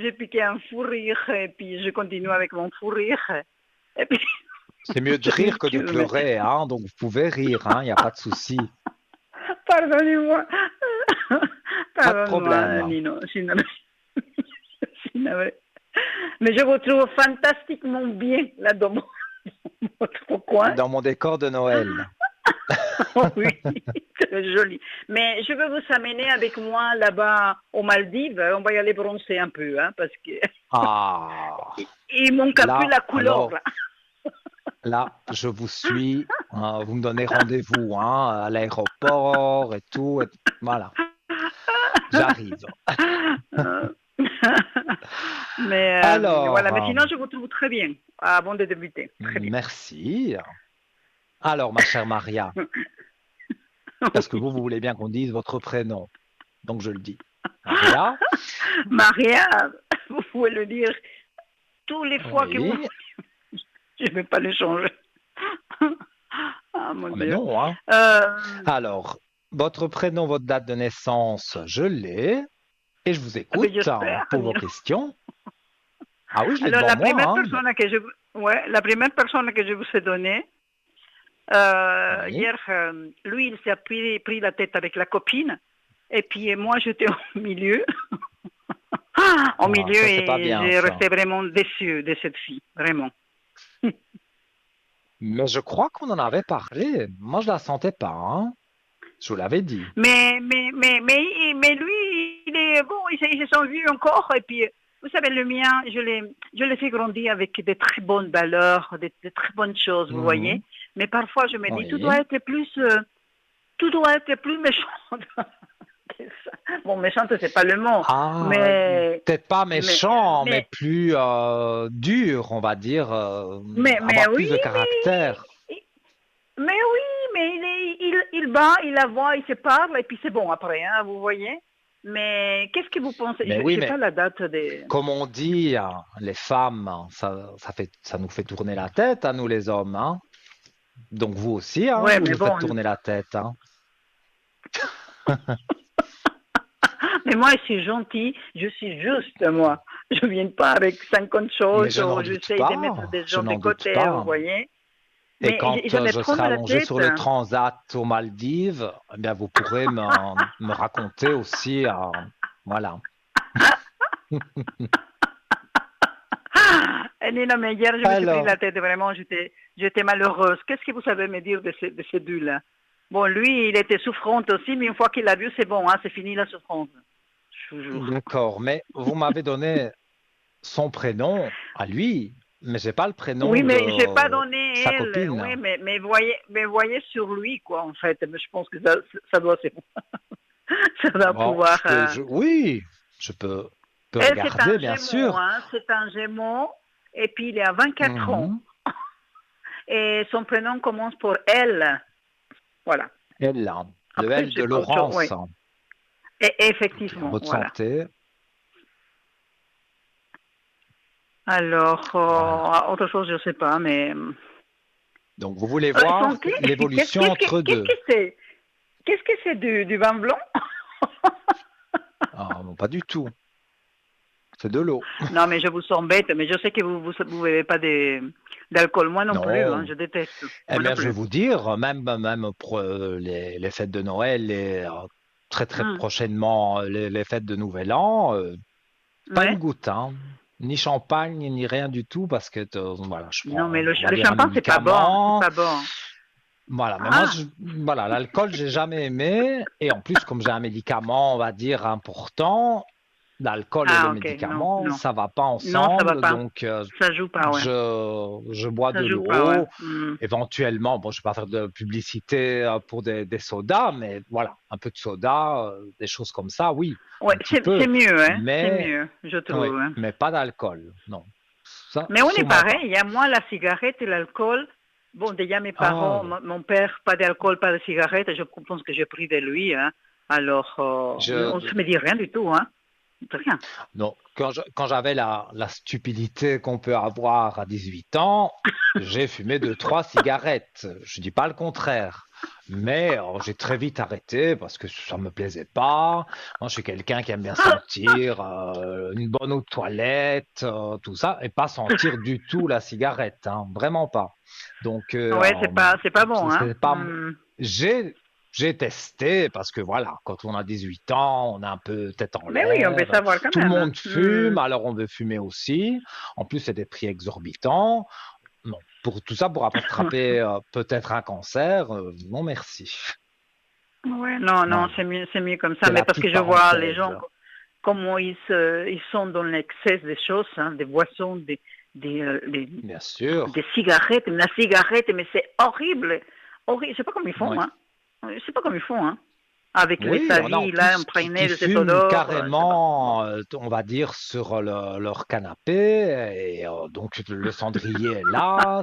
J'ai piqué un fou rire et puis je continue avec mon fou rire. Et puis, C'est mieux de je rire que de m'excuse, mais pleurer, hein, donc vous pouvez rire, il n'y a pas de souci, pardonnez-moi. pas de Pardonne-moi, problème. Nino. Je suis navrée. Mais je vous trouve fantastiquement bien là dans votre coin. Dans mon décor de Noël. Oui, très joli. Mais je veux vous amener avec moi là-bas aux Maldives. On va y aller bronzer un peu, hein, parce que Ah, il manque un peu là, la couleur. alors, là, je vous suis, hein, vous me donnez rendez-vous hein, à l'aéroport et tout, voilà, j'arrive. Euh, mais Alors, voilà. Mais sinon, je vous trouve très bien avant de débuter. Très bien. merci. Alors, ma chère Maria, parce que vous voulez bien qu'on dise votre prénom, donc je le dis. Maria, Maria, vous pouvez le dire tous les fois que vous. oui, Je ne vais pas le changer. Ah, mon mais Dieu. non, hein. Euh, Alors, votre prénom, votre date de naissance, je l'ai. Et je vous ben, écoute j'espère, pour vos Nino. questions. Ah oui, je l'ai Alors, devant moi. Hein. la première personne que je vous ai donnée, Oui. hier, lui, il s'est pris la tête avec la copine, et puis moi, j'étais au milieu. Au Ah, milieu, ça, c'est pas et bien, j'ai ça. resté vraiment déçue de cette fille, vraiment. Mais je crois qu'on en avait parlé. Moi, je la sentais pas, hein. Je vous l'avais dit. Mais lui, il est bon, ils se sont vus encore. Et puis, vous savez, le mien, je l'ai fait grandir avec de très bonnes valeurs, de très bonnes choses, vous voyez. Mhm. Mais parfois, je me dis, Oui. tout doit être plus méchant. Bon, méchante, c'est pas le mot, Ah, mais, peut-être pas mais, méchant, mais mais, plus dur, on va dire, mais avoir oui, plus de caractère. mais oui, mais il bat, il la voit, il se parle, et puis c'est bon après, hein, vous voyez. Mais qu'est-ce que vous pensez? Mais Je oui, n'ai mais pas la date des... comme on dit, les femmes, hein, ça nous fait tourner la tête, à nous les hommes, hein. Donc vous aussi, hein, Ouais, vous mais nous faites bon. tourner la tête, hein. Mais moi, je suis gentille, je suis juste, moi. Je ne viens pas avec 50 Mais choses, je n'en ou doute j'essaye de mettre pas, des je gens de n'en doute côté, vous pas. voyez. Et Mais quand je me je prends serai dans la allongé tête. sur le transat aux Maldives, eh bien, vous pourrez me raconter aussi, voilà. Non, mais hier, je me suis pris Alors, la tête, vraiment, j'étais malheureuse. Qu'est-ce que vous savez me dire de ces deux-là? Bon, lui, il était souffrante aussi, mais une fois qu'il l'a vu, c'est bon, hein, c'est fini la souffrance. Toujours. d'accord, mais vous m'avez donné son prénom à lui, mais j'ai pas le prénom Oui, mais j'ai pas de donné sa elle. copine. Oui, mais voyez sur lui, quoi, en fait. Mais je pense que ça doit, c'est bon. Ça doit Bon, pouvoir. oui, peux Elle, c'est regarder, un bien gémeau, sûr. hein. C'est un gémeau. Et puis, il est à 24 ans. Mhm. Et son prénom commence pour L. Voilà. Elle, là, le Après, je L sais de pas autre chose. Oui. Laurence. Et Ok, en effectivement, bonne voilà. santé. Alors, Voilà. autre chose, je sais pas, mais. Donc, vous voulez voir Santé, l'évolution entre qu'est-ce deux. que c'est? Qu'est-ce que c'est du vin blanc? Ah, non, pas du tout. C'est de l'eau. Non, mais je vous embête, mais je sais que vous buvez pas d'alcool. Moi non plus, hein, Non. je déteste. Eh Moi non bien, je vais plus. vous dire, même pour les fêtes de Noël et très très Hum, prochainement les fêtes de Nouvel An, pas une ouais. goutte, hein. Ni champagne, ni rien du tout, parce que voilà, je Non, mais prends, on va le dire, un champagne, c'est pas bon. C'est médicament. pas bon. Voilà, mais moi, Ah, voilà, l'alcool, j'ai jamais aimé. Et en plus, comme j'ai un médicament, on va dire, important, l'alcool et le ah, ok. Non, médicament, non. ça va pas Non, ça va ensemble. pas. Donc, Ça joue pas, ouais. je bois Ça de joue pas, ouais. l'eau. Éventuellement, bon, je vais pas faire de publicité pour des sodas, mais voilà, un peu de soda, des choses comme ça, oui, Ouais, un petit peu. c'est mieux, hein. C'est Mais, mieux, je oui, trouve, hein. mais pas d'alcool. Non, ça, Mais on est sûrement pareil. pas. Il y a moi la cigarette et l'alcool. Bon, déjà mes Ah, parents, mon père, pas d'alcool, pas de cigarette. Je pense que j'ai pris de lui, hein. Alors, on je, se me dit rien du tout, hein. Rien. non, quand j'avais la stupidité qu'on peut avoir à 18 ans, j'ai fumé deux, trois cigarettes. Je dis pas le contraire. Mais j'ai très vite arrêté parce que ça me plaisait pas. Moi, je suis quelqu'un qui aime bien sentir une bonne eau de toilette, tout ça, et pas sentir du tout la cigarette, hein, vraiment pas. Donc, Ouais, c'est pas bon, hein. c'est pas. J'ai j'ai testé parce que voilà, quand on a 18 ans, on a un peu tête en Mais oui, on peut l'air. savoir quand Tout le même, hein. monde fume, alors on veut fumer aussi. En plus, c'est des prix exorbitants. Non, pour tout ça, pour attraper peut-être un cancer, non merci. Ouais, non, non, Voilà, c'est mieux comme ça. c'est Mais la parce petite que je vois les parenthèse. gens, comment ils sont dans l'excès des choses, hein, des boissons, des, euh, des, Bien sûr. des cigarettes. Mais la cigarette, mais c'est horrible. Horrible. Je sais pas comment ils font, Oui. hein. Je sais pas comment ils font, hein. Avec les Oui, il y en a en savis, là, plus imprégnés qui de cette fument odeur, je sais pas. Bon. carrément, on va dire, sur leur canapé. Et donc, le cendrier est là.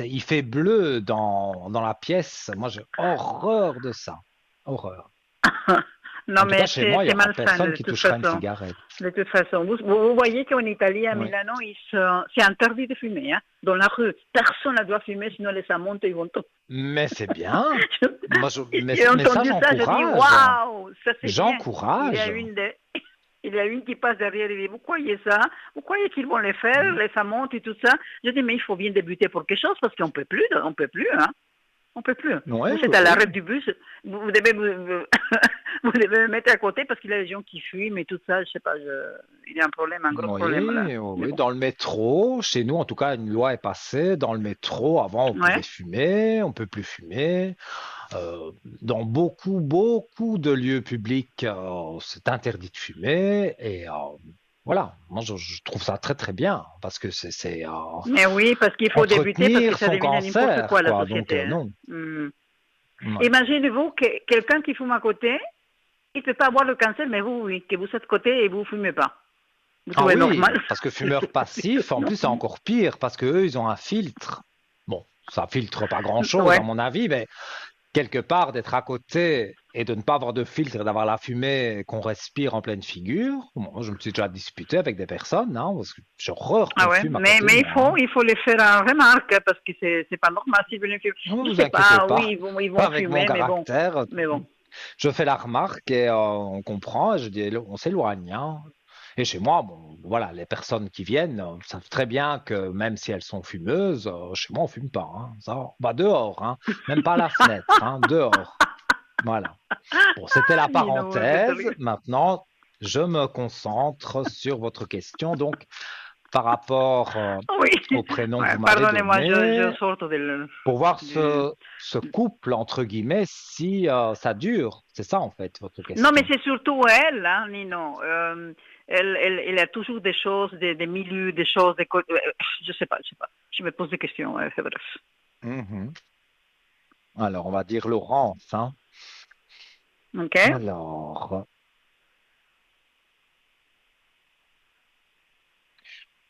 Il fait bleu dans la pièce. Moi, j'ai horreur de ça. Horreur. Non, En tout cas, mais chez moi, il n'y c'est aura malsain personne de qui toute touchera une façon. cigarette. De toute façon, vous voyez qu'en Italie, à Oui. Milano, c'est interdit de fumer, hein. Dans la rue, personne ne doit fumer, sinon les amantes, ils vont tomber. Mais c'est bien. J'ai Mais ça, entendu ça, je dis j'encourage. waouh, ça c'est bien. Il y a J'encourage. il y a une qui passe derrière et dit vous croyez ça? Vous croyez qu'ils vont les faire, les amantes et tout ça? Je dis mais il faut bien débuter pour quelque chose parce qu'on peut plus, hein. On peut plus. Ouais, Vous ouais, êtes à ouais. l'arrêt du bus, vous devez vous devez me mettre à côté parce qu'il y a des gens qui fument et tout ça. Je sais pas, il y a un problème, un gros problème là. Oui, Mais oui, bon. dans le métro, chez nous en tout cas, une loi est passée. Dans le métro, avant, on pouvait Ouais. fumer, on peut plus fumer. Dans beaucoup de lieux publics, c'est interdit de fumer. Et voilà, moi je trouve ça très bien parce que c'est Mais oui, parce qu'il faut débuter parce que entretenir ça son devient n'importe cancer, quoi la quoi. Donc société. Hein. non. Hmm. Ouais. Imaginez-vous que quelqu'un qui fume à côté, il ne peut pas avoir le cancer, mais vous, oui, que vous êtes à côté et vous ne fumez pas. Vous Ah trouvez oui, normal? parce que fumeur passif, en Non. plus c'est encore pire parce que eux ils ont un filtre. Bon, ça filtre pas grand-chose à Ouais. mon avis, mais quelque part d'être à côté et de ne pas avoir de filtre et d'avoir la fumée qu'on respire en pleine figure. Moi, je me suis déjà disputé avec des personnes, hein, parce que j'ai horreur Ah qu'on ouais, fume à côté de mais moi. Hein. il faut les faire en remarque hein, parce que c'est pas normal s'ils veulent fumer. Ne Je vous sais inquiétez pas, oui, pas, ils vont avec mon fumer, caractère, mais bon. je fais la remarque et on comprend. Et je dis, on s'éloigne. Hein. Et chez moi, bon, voilà, les personnes qui viennent savent très bien que même si elles sont fumeuses, chez moi on fume pas. Hein. Ça, on va dehors, hein. Même pas à la fenêtre, hein, dehors. Voilà. Bon, c'était la Dis non, c'est parenthèse. terrible. Maintenant, je me concentre sur votre question. Donc, par rapport Oui, au prénom que ouais, vous m'avez pardonnez-moi, je donné, sors pour voir du... ce couple, entre guillemets, si ça dure. C'est ça, en fait, votre Non, mais question. c'est surtout elle, hein, Nino. Elle a toujours des choses, des milieux, des choses, je sais pas, je sais pas. Je me pose des questions, c'est bref. Mhm. Alors, on va dire Laurence. Hein. Ok? Alors,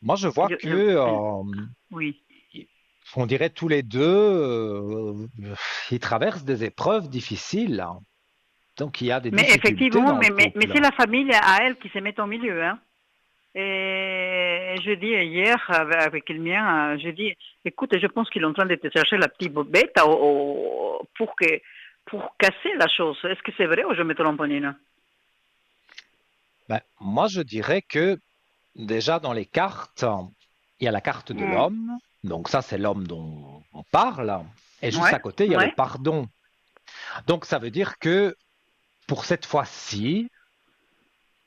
moi, je vois que Oui. on dirait tous les deux, ils traversent des épreuves difficiles. Hein. Donc, il y a des Mais difficultés effectivement, dans le mais couple. c'est la famille à elle qui se met au milieu, hein. Et je dis hier avec le mien, je dis, écoute, je pense qu'il est en train de te chercher la petite bête pour casser la chose. Est-ce que c'est vrai ou je me trompe, Nina? Ben, moi, je dirais que déjà dans les cartes, il y a la carte de Mm. l'homme. Donc ça, c'est l'homme dont on parle. Et juste Ouais, à côté, il y a le ouais. pardon. Donc ça veut dire que pour cette fois-ci,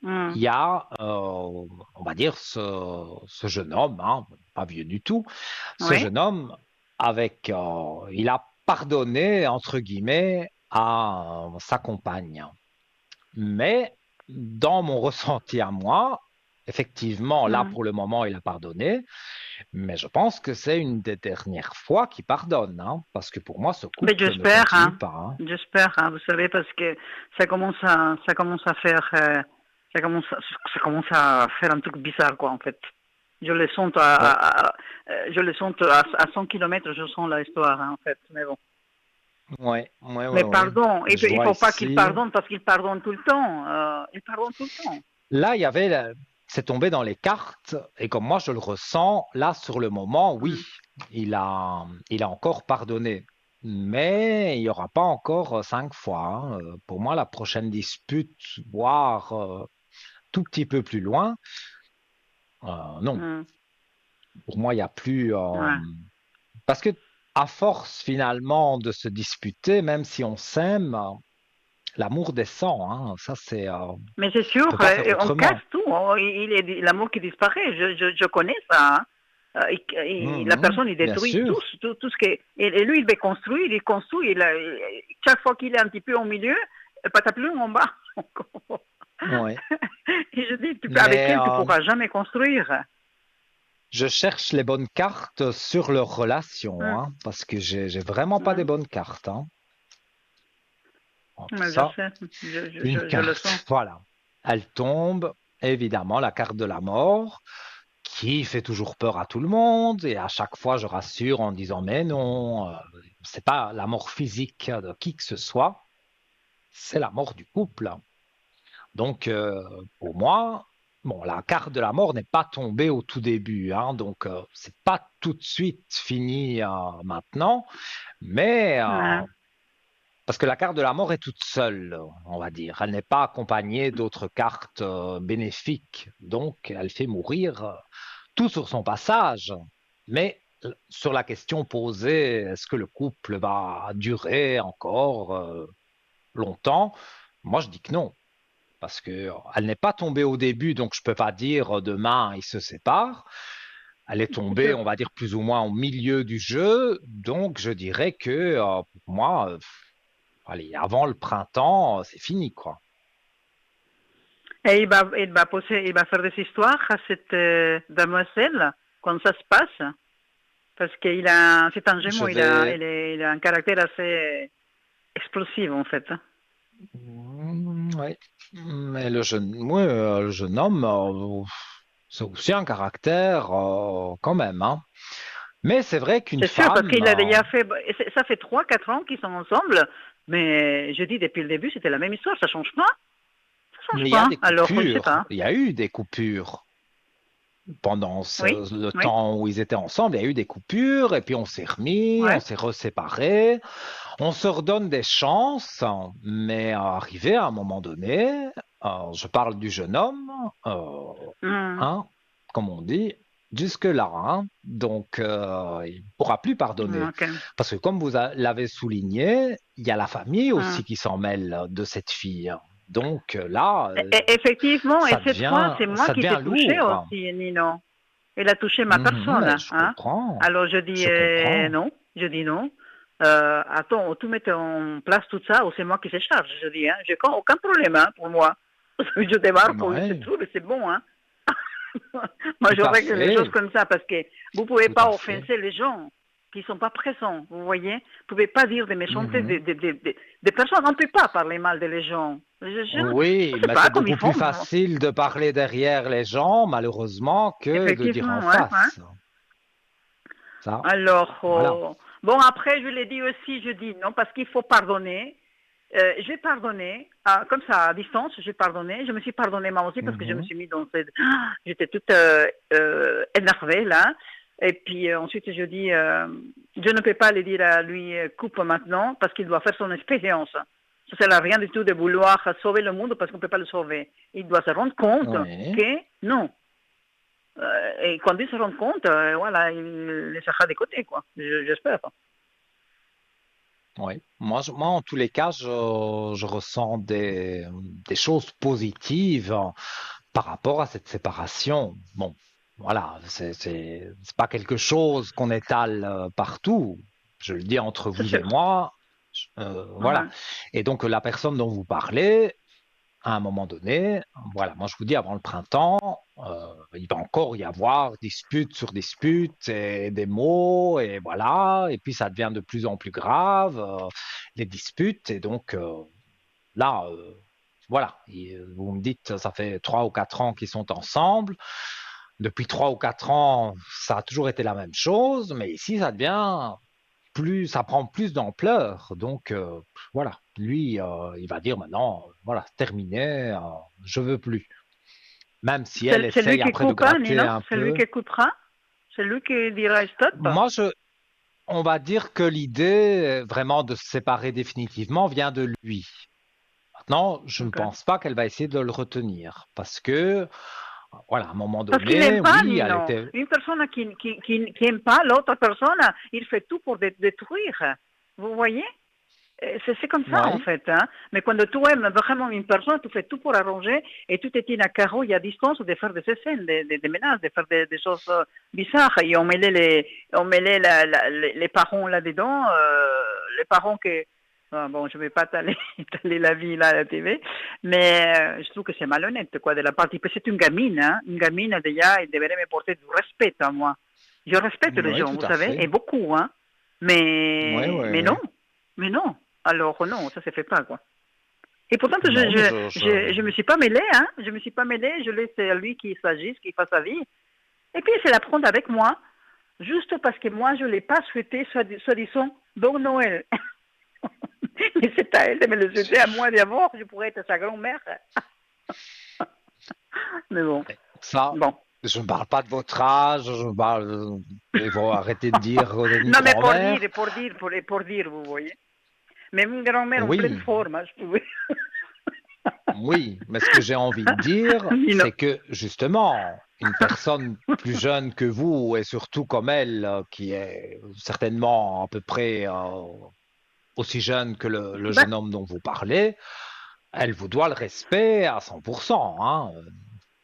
Mm. il y a, on va dire, ce jeune homme, hein, pas vieux du tout, ce Oui. jeune homme avec, il a pardonné, entre guillemets, à sa compagne. Mais dans mon ressenti à moi, effectivement, là, Mm. pour le moment, il a pardonné, mais je pense que c'est une des dernières fois qu'il pardonne, hein, parce que pour moi, ce Mais couple ne j'espère, continue hein. pas. Hein. J'espère, hein, vous savez, parce que ça commence à faire, ça commence à faire un truc bizarre, quoi, en fait. Je le sens Ouais, je le sens à 100 kilomètres, je sens l'histoire, hein, en fait. Mais bon. Mais ouais. pardon, Je il vois faut pas qu'il ici. pardonne parce qu'il pardonne tout le temps. Il pardonne tout le temps. Là, il y avait, c'est tombé dans les cartes, et comme moi je le ressens, là, sur le moment, oui, Mm. il a encore pardonné. Mais il n'y aura pas encore 5 fois. Hein. Pour moi, la prochaine dispute, voire tout petit peu plus loin, non. Mm. Pour moi, il n'y a plus. Ouais. Parce que à force finalement de se disputer, même si on s'aime, l'amour descend. Hein. Ça, c'est, on Mais c'est sûr, peut pas faire on casse autrement. tout. Oh, il est l'amour qui disparaît. Je connais ça. Hein. La Mhm, personne, il bien détruit sûr. tout ce qui est. Et lui, il construit. Chaque fois qu'il est un petit peu au milieu, pataploum en bas. Ouais. Et je dis, avec Mais elle, tu pourras jamais construire. je cherche les bonnes cartes sur leur relation, Hum, hein, parce que j'ai vraiment pas des hum. bonnes cartes. Hein. Hop, Mais je ça, sais, une je le sens. carte. Voilà. Elle tombe, évidemment, la carte de la mort, qui fait toujours peur à tout le monde. Et à chaque fois, je rassure en disant, mais non, c'est pas la mort physique de qui que ce soit, c'est la mort du couple. Donc, pour moi, bon, la carte de la mort n'est pas tombée au tout début, hein, donc c'est pas tout de suite fini maintenant, mais Ouais. parce que la carte de la mort est toute seule, on va dire, elle n'est pas accompagnée d'autres cartes bénéfiques, donc elle fait mourir tout sur son passage, mais sur la question posée, est-ce que le couple va durer encore longtemps? Moi, je dis que non, parce que elle n'est pas tombée au début, donc je peux pas dire demain ils se séparent. Elle est tombée, on va dire plus ou moins au milieu du jeu, donc je dirais que pour moi, allez, avant le printemps, c'est fini, quoi. Et il va faire des histoires à cette demoiselle quand ça se passe, parce c'est un Je gémeaux, vais, il a un caractère assez explosif en fait. ouais, mais le jeune homme, c'est aussi un caractère quand même, hein. Mais c'est vrai qu'une C'est sûr, parce femme, qu'il a déjà fait, ça fait 3, 4 ans qu'ils sont ensemble, mais je dis depuis le début, c'était la même histoire, ça change pas. Ça change mais il y a pas. des Alors, je sais coupures, pas. il y a eu des coupures pendant Oui, le oui, temps où ils étaient ensemble, il y a eu des coupures, et puis on s'est remis, on ouais. s'est reséparés, on se redonne des chances, mais arrivé à un moment donné, je parle du jeune homme, Hmm, hein, comme on dit, jusque-là, hein. Donc, il ne pourra plus pardonner. ok. Parce que comme vous l'avez souligné, il y a la famille Hmm. aussi qui s'en mêle de cette fille. Donc là, Effectivement, et cette fois, c'est moi ça qui t'ai devient touché lourd. aussi, Nino. Il a touché ma Mhm, personne, mais je hein. comprends, Alors je dis je comprends. non, je dis non. Attends, tout mettre en place tout ça, ou c'est moi qui se charge. Je dis, hein, j'ai aucun problème hein, pour moi. Je démarre pour lui, c'est Oui, tout, mais c'est bon, hein. Moi, tout je à règle les choses fait, comme ça parce que vous pouvez tout pas à fait. offenser les gens qui sont pas présents, vous voyez. Vous pouvez pas dire des méchancetés Mhm. des personnes. On ne peut pas parler mal de les gens. Je Oui, sais mais pas c'est comme ils beaucoup plus font. facile de parler derrière les gens, malheureusement, que de dire en Effectivement, ouais, ouais. face. Ça, Alors, voilà. bon, après, je l'ai dit aussi, je dis non, parce qu'il faut pardonner. J'ai pardonné, comme ça, à distance, j'ai pardonné. Je me suis pardonné moi aussi parce que je me Mhm. suis mis dans cette... J'étais toute énervée, là. Et puis ensuite, je dis, je ne peux pas lui dire à lui, coupe maintenant, parce qu'il doit faire son expérience. Ça ne sert à rien du tout de vouloir sauver le monde parce qu'on ne peut pas le sauver. Il doit se rendre compte Oui, que non. Et quand il se rend compte, voilà, il laissera de côté, quoi. J'espère. oui. Moi, en tous les cas, je ressens des choses positives par rapport à cette séparation. Bon, voilà, c'est pas quelque chose qu'on étale partout. Je le dis entre C'est vous et sûr. moi. Voilà. Ouais. Et donc, la personne dont vous parlez, à un moment donné, voilà, moi je vous dis, avant le printemps, il va encore y avoir dispute sur dispute et des mots, et voilà, et puis ça devient de plus en plus grave, les disputes, et donc là, voilà, vous me dites, ça fait 3 ou 4 ans qu'ils sont ensemble, depuis 3 ou 4 ans, ça a toujours été la même chose, mais ici, ça devient plus, ça prend plus d'ampleur. Donc voilà, lui, il va dire maintenant, voilà, terminé, je veux plus. Même si elle C'est lui essaye qui après de coupera, gratter Nino. un C'est lui peu. qui coupera. C'est lui qui dira stop. Moi, on va dire que l'idée vraiment de se séparer définitivement vient de lui. Maintenant, je ne Ok. pense pas qu'elle va essayer de le retenir parce que, voilà, à un moment Parce qu'il n'aime donné, pas, oui, elle Nino. était, Une personne qui aime pas l'autre personne, il fait tout pour détruire. Vous voyez? C'est comme ça, en oui, fait. Hein. Mais quand tu aimes vraiment une personne, tu fais tout pour arranger et tout est in à carreau et à distance de faire des scènes, des menaces, de faire des choses bizarres. Et on mêlait les parents là-dedans, les parents que... Bon, je ne vais pas t'aller la vie là à la TV, mais je trouve que c'est malhonnête, quoi, de la partie. C'est une gamine, hein. Une gamine, déjà, elle devrait me porter du respect à moi. Je respecte les oui, gens, tout vous à savez, fait. et beaucoup, hein. Oui, oui, Mais non, oui. mais non. Alors non, ça se fait pas, quoi. Et pourtant, Non, mais je me suis pas mêlée, hein. Je me suis pas mêlée, je laisse à lui qu'il s'agisse, qu'il fasse sa vie. Et puis, c'est la prendre avec moi, juste parce que moi, je l'ai pas souhaité, soi-disant, bon Noël. Mais c'est à elle de me le souhaiter à moi d'abord, je pourrais être sa grand-mère. Mais bon, ça, bon. je ne parle pas de votre âge, je parle. Il faut arrêter de dire une Non, mais grand-mère. pour dire, vous voyez. Même une grand-mère en pleine Oui, forme, hein, je pouvais. oui, mais ce que j'ai envie de dire, You know. c'est que justement, une personne plus jeune que vous et surtout comme elle, qui est certainement à peu près aussi jeune que le Ben, jeune homme dont vous parlez, elle vous doit le respect à 100%, hein.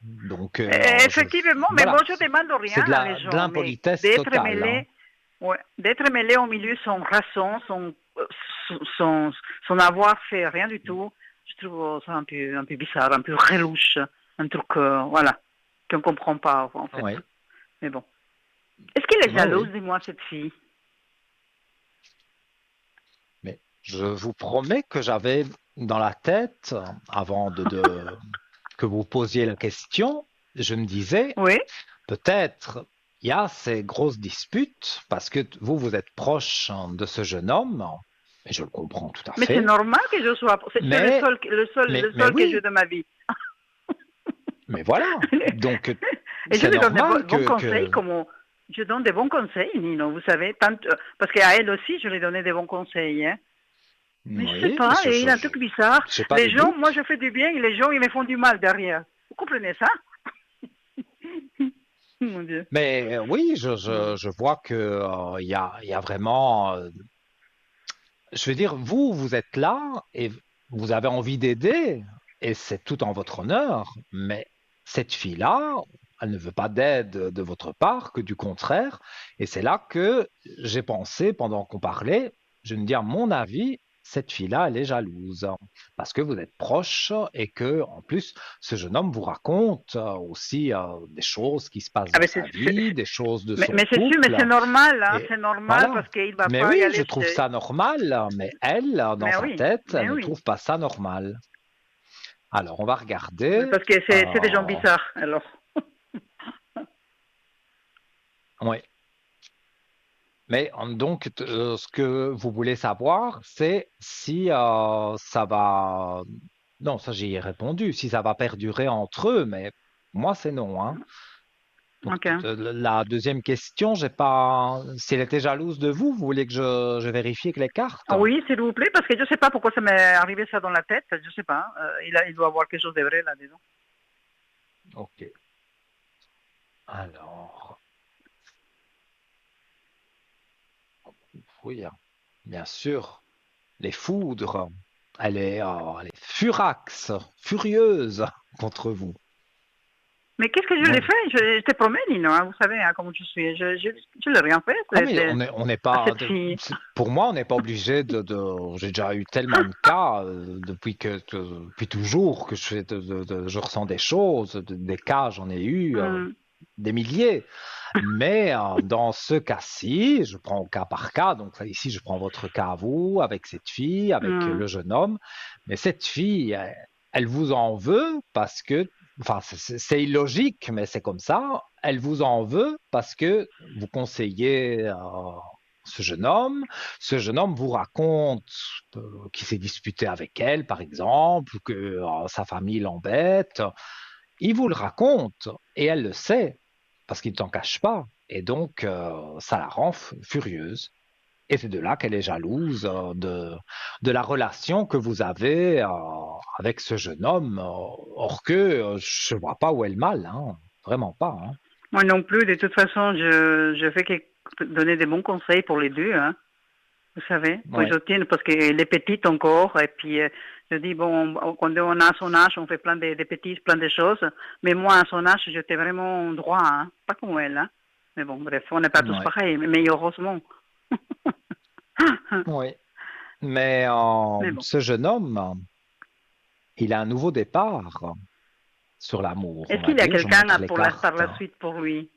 Donc, effectivement, mais bon, voilà, je demande c'est rien à les de gens, mais l'impolitesse totale, hein. ouais, d'être mêlé au milieu sans raison, sans avoir fait rien du tout, je trouve ça un peu bizarre, un peu relouche, un truc, voilà, qu'on ne comprend pas, en fait. Oui, Mais bon. Est-ce qu'elle est oui, jalouse oui. de moi, cette fille? Mais je vous promets que j'avais dans la tête, avant que vous posiez la question, je me disais, Oui, peut-être il y a ces grosses disputes parce que vous, vous êtes proche de ce jeune homme, et je le comprends tout à mais c'est fait, normal que je sois, c'est mais, le mais seul que j'ai oui, de ma vie. mais voilà. Donc, Et je c'est lui donne des normal bons conseils, comme je donne des bons conseils, Nino, vous savez, parce qu'à elle aussi, je lui donnais des bons conseils, hein. Mais je sais oui, pas, et il a un truc bizarre. j'ai pas de Les gens, moi doute. je fais du bien et les gens ils me font du mal derrière. Vous comprenez ça? Mon Dieu. Mais oui, Bon. je vois que il y a vraiment, je veux dire, vous, vous êtes là et vous avez envie d'aider et c'est tout en votre honneur. Mais cette fille-là, elle ne veut pas d'aide de votre part, que du contraire. Et c'est là que j'ai pensé, pendant qu'on parlait, je me dis, à mon avis, cette fille-là, elle est jalouse parce que vous êtes proches et que, en plus, ce jeune homme vous raconte aussi des choses qui se passent Ah dans ben sa vie, des choses de son mais c'est sûr, mais couple. c'est normal, hein, Et c'est normal voilà. parce qu'il va Mais pas y oui, je aller trouve chez... ça normal, mais elle, dans sa tête, elle Mais ne oui. trouve pas ça normal. Alors, on va Mais regarder. parce que c'est des gens bizarres, alors. Oui. Mais donc, ce que vous voulez savoir, c'est si ça va. Non, ça j'y ai répondu. Si ça va perdurer entre eux, mais moi c'est non, hein. Donc, Ok. la deuxième question, j'ai pas. Si elle était jalouse de vous, vous voulez que je vérifie avec les cartes? Ah oui, s'il vous plaît, parce que je sais pas pourquoi ça m'est arrivé ça dans la tête, je sais pas. Il doit avoir quelque chose de vrai là, disons. Ok. Alors, oui, hein, bien sûr. Les foudres. Elle est furax, furieuse contre vous. Mais qu'est-ce que je l'ai Oui. fait? Je te promets, Nino, hein, vous savez hein, comment je suis. Je l'ai rien fait Ah mais on n'est à pas, cette fille. pour moi, on n'est pas obligé j'ai déjà eu tellement de cas depuis toujours que je ressens des choses, des cas, j'en ai eu Hum, des milliers. Mais dans ce cas-ci, je prends au cas par cas. Donc là, ici, je prends votre cas à vous, avec cette fille, avec hum, le jeune homme. Mais cette fille, elle vous en veut parce que, enfin, c'est illogique, mais c'est comme ça. Elle vous en veut parce que vous conseillez ce jeune homme. Ce jeune homme vous raconte qu'il s'est disputé avec elle, par exemple, ou que sa famille l'embête. Il vous le raconte et elle le sait parce qu'il ne t'en cache pas. Et donc, ça la rend furieuse. Et c'est de là qu'elle est jalouse de la relation que vous avez avec ce jeune homme. Or que je ne vois pas où est le mal, hein. Vraiment pas, hein. Moi non plus, de toute façon, je fais que donner des bons conseils pour les deux, hein, vous savez, pour Ouais, Jotine, parce qu'elle est petite encore, et puis je dis, bon, quand on a son âge, on fait plein de petits, plein de choses, mais moi, à son âge, j'étais vraiment droit, hein, pas comme elle, hein. Mais bon, bref, on n'est pas tous ouais, pareils, mais heureusement. ouais. Mais Mais bon. ce jeune homme, il a un nouveau départ sur l'amour, on Est-ce va qu'il y a dire. Je quelqu'un montre les par cartes. la suite pour lui?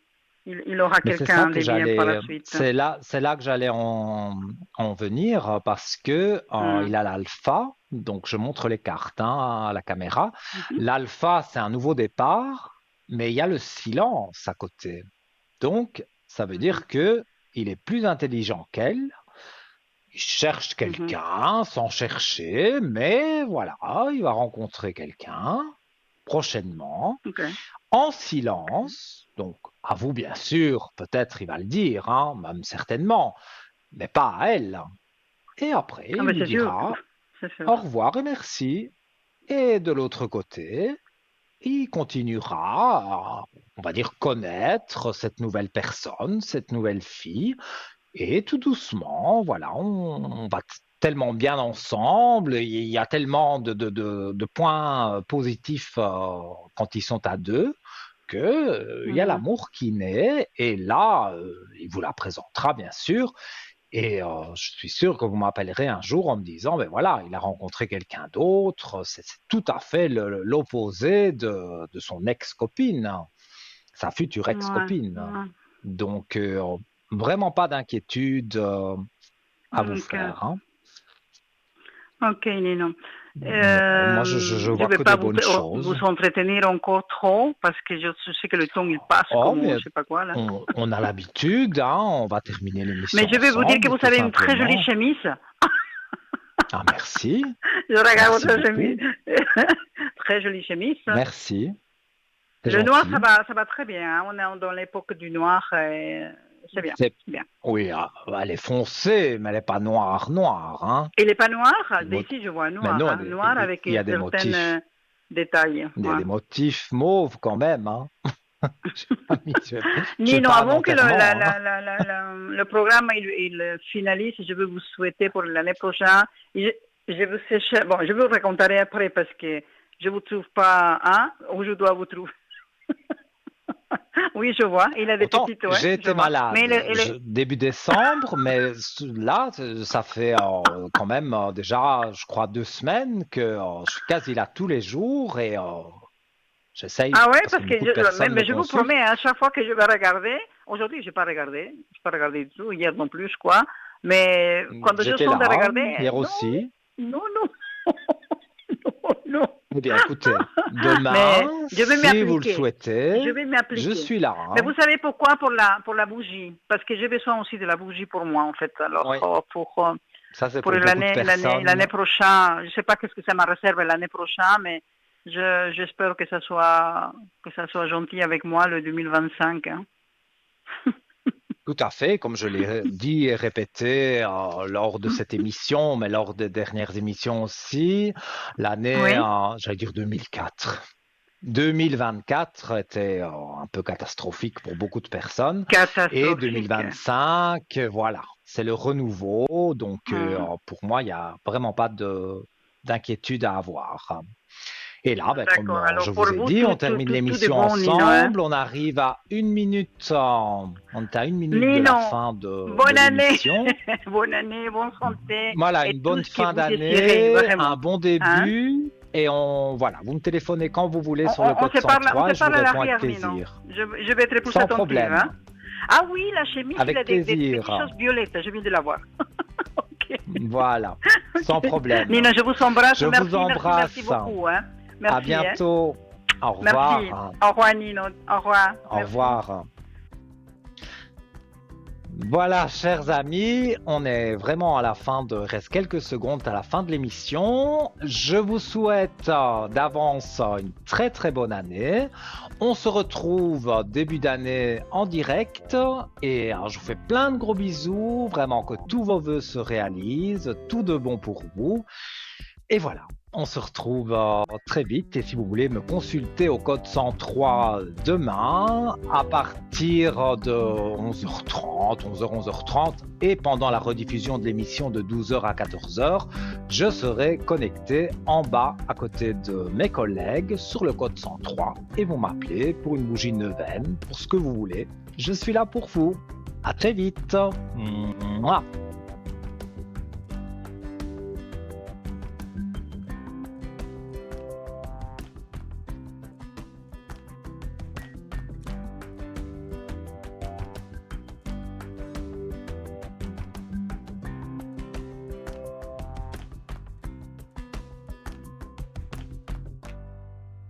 Il aura Mais c'est ça quelqu'un que de bien par la j'allais, suite. c'est là que j'allais en venir parce que Hmm. il a l'alpha, donc je montre les cartes hein, à la caméra. Mhm. L'alpha, c'est un nouveau départ, mais il y a le silence à côté. Donc, ça veut Mhm. dire que il est plus intelligent qu'elle. Il cherche Mhm. quelqu'un sans chercher, mais voilà, il va rencontrer quelqu'un prochainement Ok. en Ok. silence, donc à vous bien sûr, peut-être il va le dire, hein, même certainement, mais pas à elle. Et après, Ah il ben lui c'est sûr. dira C'est sûr. au revoir et merci. Et de l'autre côté, il continuera à, on va dire, connaître cette nouvelle personne, cette nouvelle fille, et tout doucement, voilà, on va tellement bien ensemble, il y a tellement de points positifs quand ils sont à deux, que il y a Mhm. l'amour qui naît, et là, il vous la présentera bien sûr, et je suis sûr que vous m'appellerez un jour en me disant, ben voilà, il a rencontré quelqu'un d'autre, c'est tout à fait l'opposé de son ex-copine, hein, sa future Ouais, ex-copine. ouais. Donc, vraiment pas d'inquiétude à vous Ok, faire, hein. ok, Nino. Non, moi, je Je vois vais que pas des vous, bonnes vous choses. entretenir encore trop parce que je sais que le temps il passe Oh, comme mais je sais pas quoi là. on a l'habitude, hein, on va terminer Mais l'émission je vais vous dire que ensemble, vous tout avez une très jolie simplement. chemise. Ah, merci, Je regarde merci votre chemise. beaucoup, Très jolie chemise. merci, c'est Le noir, gentil. ça va très bien, hein. On est dans l'époque du noir. Et c'est bien, C'est, c'est bien. oui, elle est foncée, mais elle n'est pas noire, noire, hein. Et les pas noir, Mo- d'ici je vois Mais noir, non, hein. Noir avec il y a des certains motifs, détails. il y a Ouais. des motifs mauves quand même, hein. Je vais Nino, pas à un avant que enterrement, hein. le programme il finalise, je veux vous souhaiter pour l'année prochaine. Je vous bon, je vous raconterai après parce que je vous trouve pas, hein, où je dois vous trouver. Oui, je vois. Il a des Pourtant, petites, ouais, j'ai je été vois. Mais malade début décembre, mais là, ça fait quand même déjà, je crois, 2 semaines que je suis quasi là tous les jours, et j'essaye, ah ouais, parce que parce que beaucoup de personnes me mais je vous consultent. promets, à chaque fois que je vais regarder, aujourd'hui, j'ai pas regardé du tout, hier non plus, je crois. Mais quand je J'étais sens de là regarder, hier non, aussi. non, non, non, non. Eh bien, écoutez, demain, Mais je vais si vous le m'appliquer. souhaitez, Je vais je m'appliquer. suis là, Mais hein. vous savez pourquoi pour la bougie? Parce que j'ai besoin aussi de la bougie pour moi, en fait. Alors, Oui, ça c'est pour pour beaucoup de l'année personnes. prochaine, je sais pas qu'est-ce que ça me réserve l'année prochaine, mais j'espère que ça soit gentil avec moi le 2025, hein. Tout à fait, comme je l'ai dit et répété lors de cette émission, mais lors des dernières émissions aussi, l'année, Oui, j'allais dire 2004. 2024 était un peu catastrophique pour beaucoup de personnes, et catastrophique. 2025, voilà, c'est le renouveau, donc Hum. pour moi, il n'y a vraiment pas d'inquiétude à avoir. Et là, ben, comme D'accord. Alors je pour vous ai vous, dit, on termine tout de l'émission bon, Nino, hein? ensemble. On arrive à 1 minute, on est à 1 minute de la Nino, fin de bonne année, l'émission. bonne année, bonne santé Voilà, et une tout bonne ce que fin vous désirez, d'année, un vraiment. bon Hein? début. Et voilà, vous me téléphonez quand vous voulez sur le code On 103 se et je vous parle à réponds avec l'arrière, Nino. plaisir. Je vais être plus Sans attentive, hein? problème, Ah oui, la chemise, il avec a des petites plaisir. choses violettes, je viens de la voir. Ok. Voilà, sans Ok. problème. Nino, je vous embrasse, Je vous merci embrasse. beaucoup, hein? À Merci, hein? bientôt. Au Merci. revoir. Au revoir, Nino. Au revoir. Au Merci. revoir. Voilà, chers amis, on est vraiment à la fin reste quelques secondes à la fin de l'émission. Je vous souhaite d'avance une très très bonne année. On se retrouve début d'année en direct, et je vous fais plein de gros bisous, vraiment que tous vos vœux se réalisent, tout de bon pour vous. Et voilà, on se retrouve très vite, et si vous voulez me consulter au code 103 demain à partir de 11h30, 11h, et pendant la rediffusion de l'émission de 12h à 14h, je serai connecté en bas à côté de mes collègues sur le code 103, et vous m'appelez pour une bougie neuvaine, pour ce que vous voulez. Je suis là pour vous. À très vite. Mouah.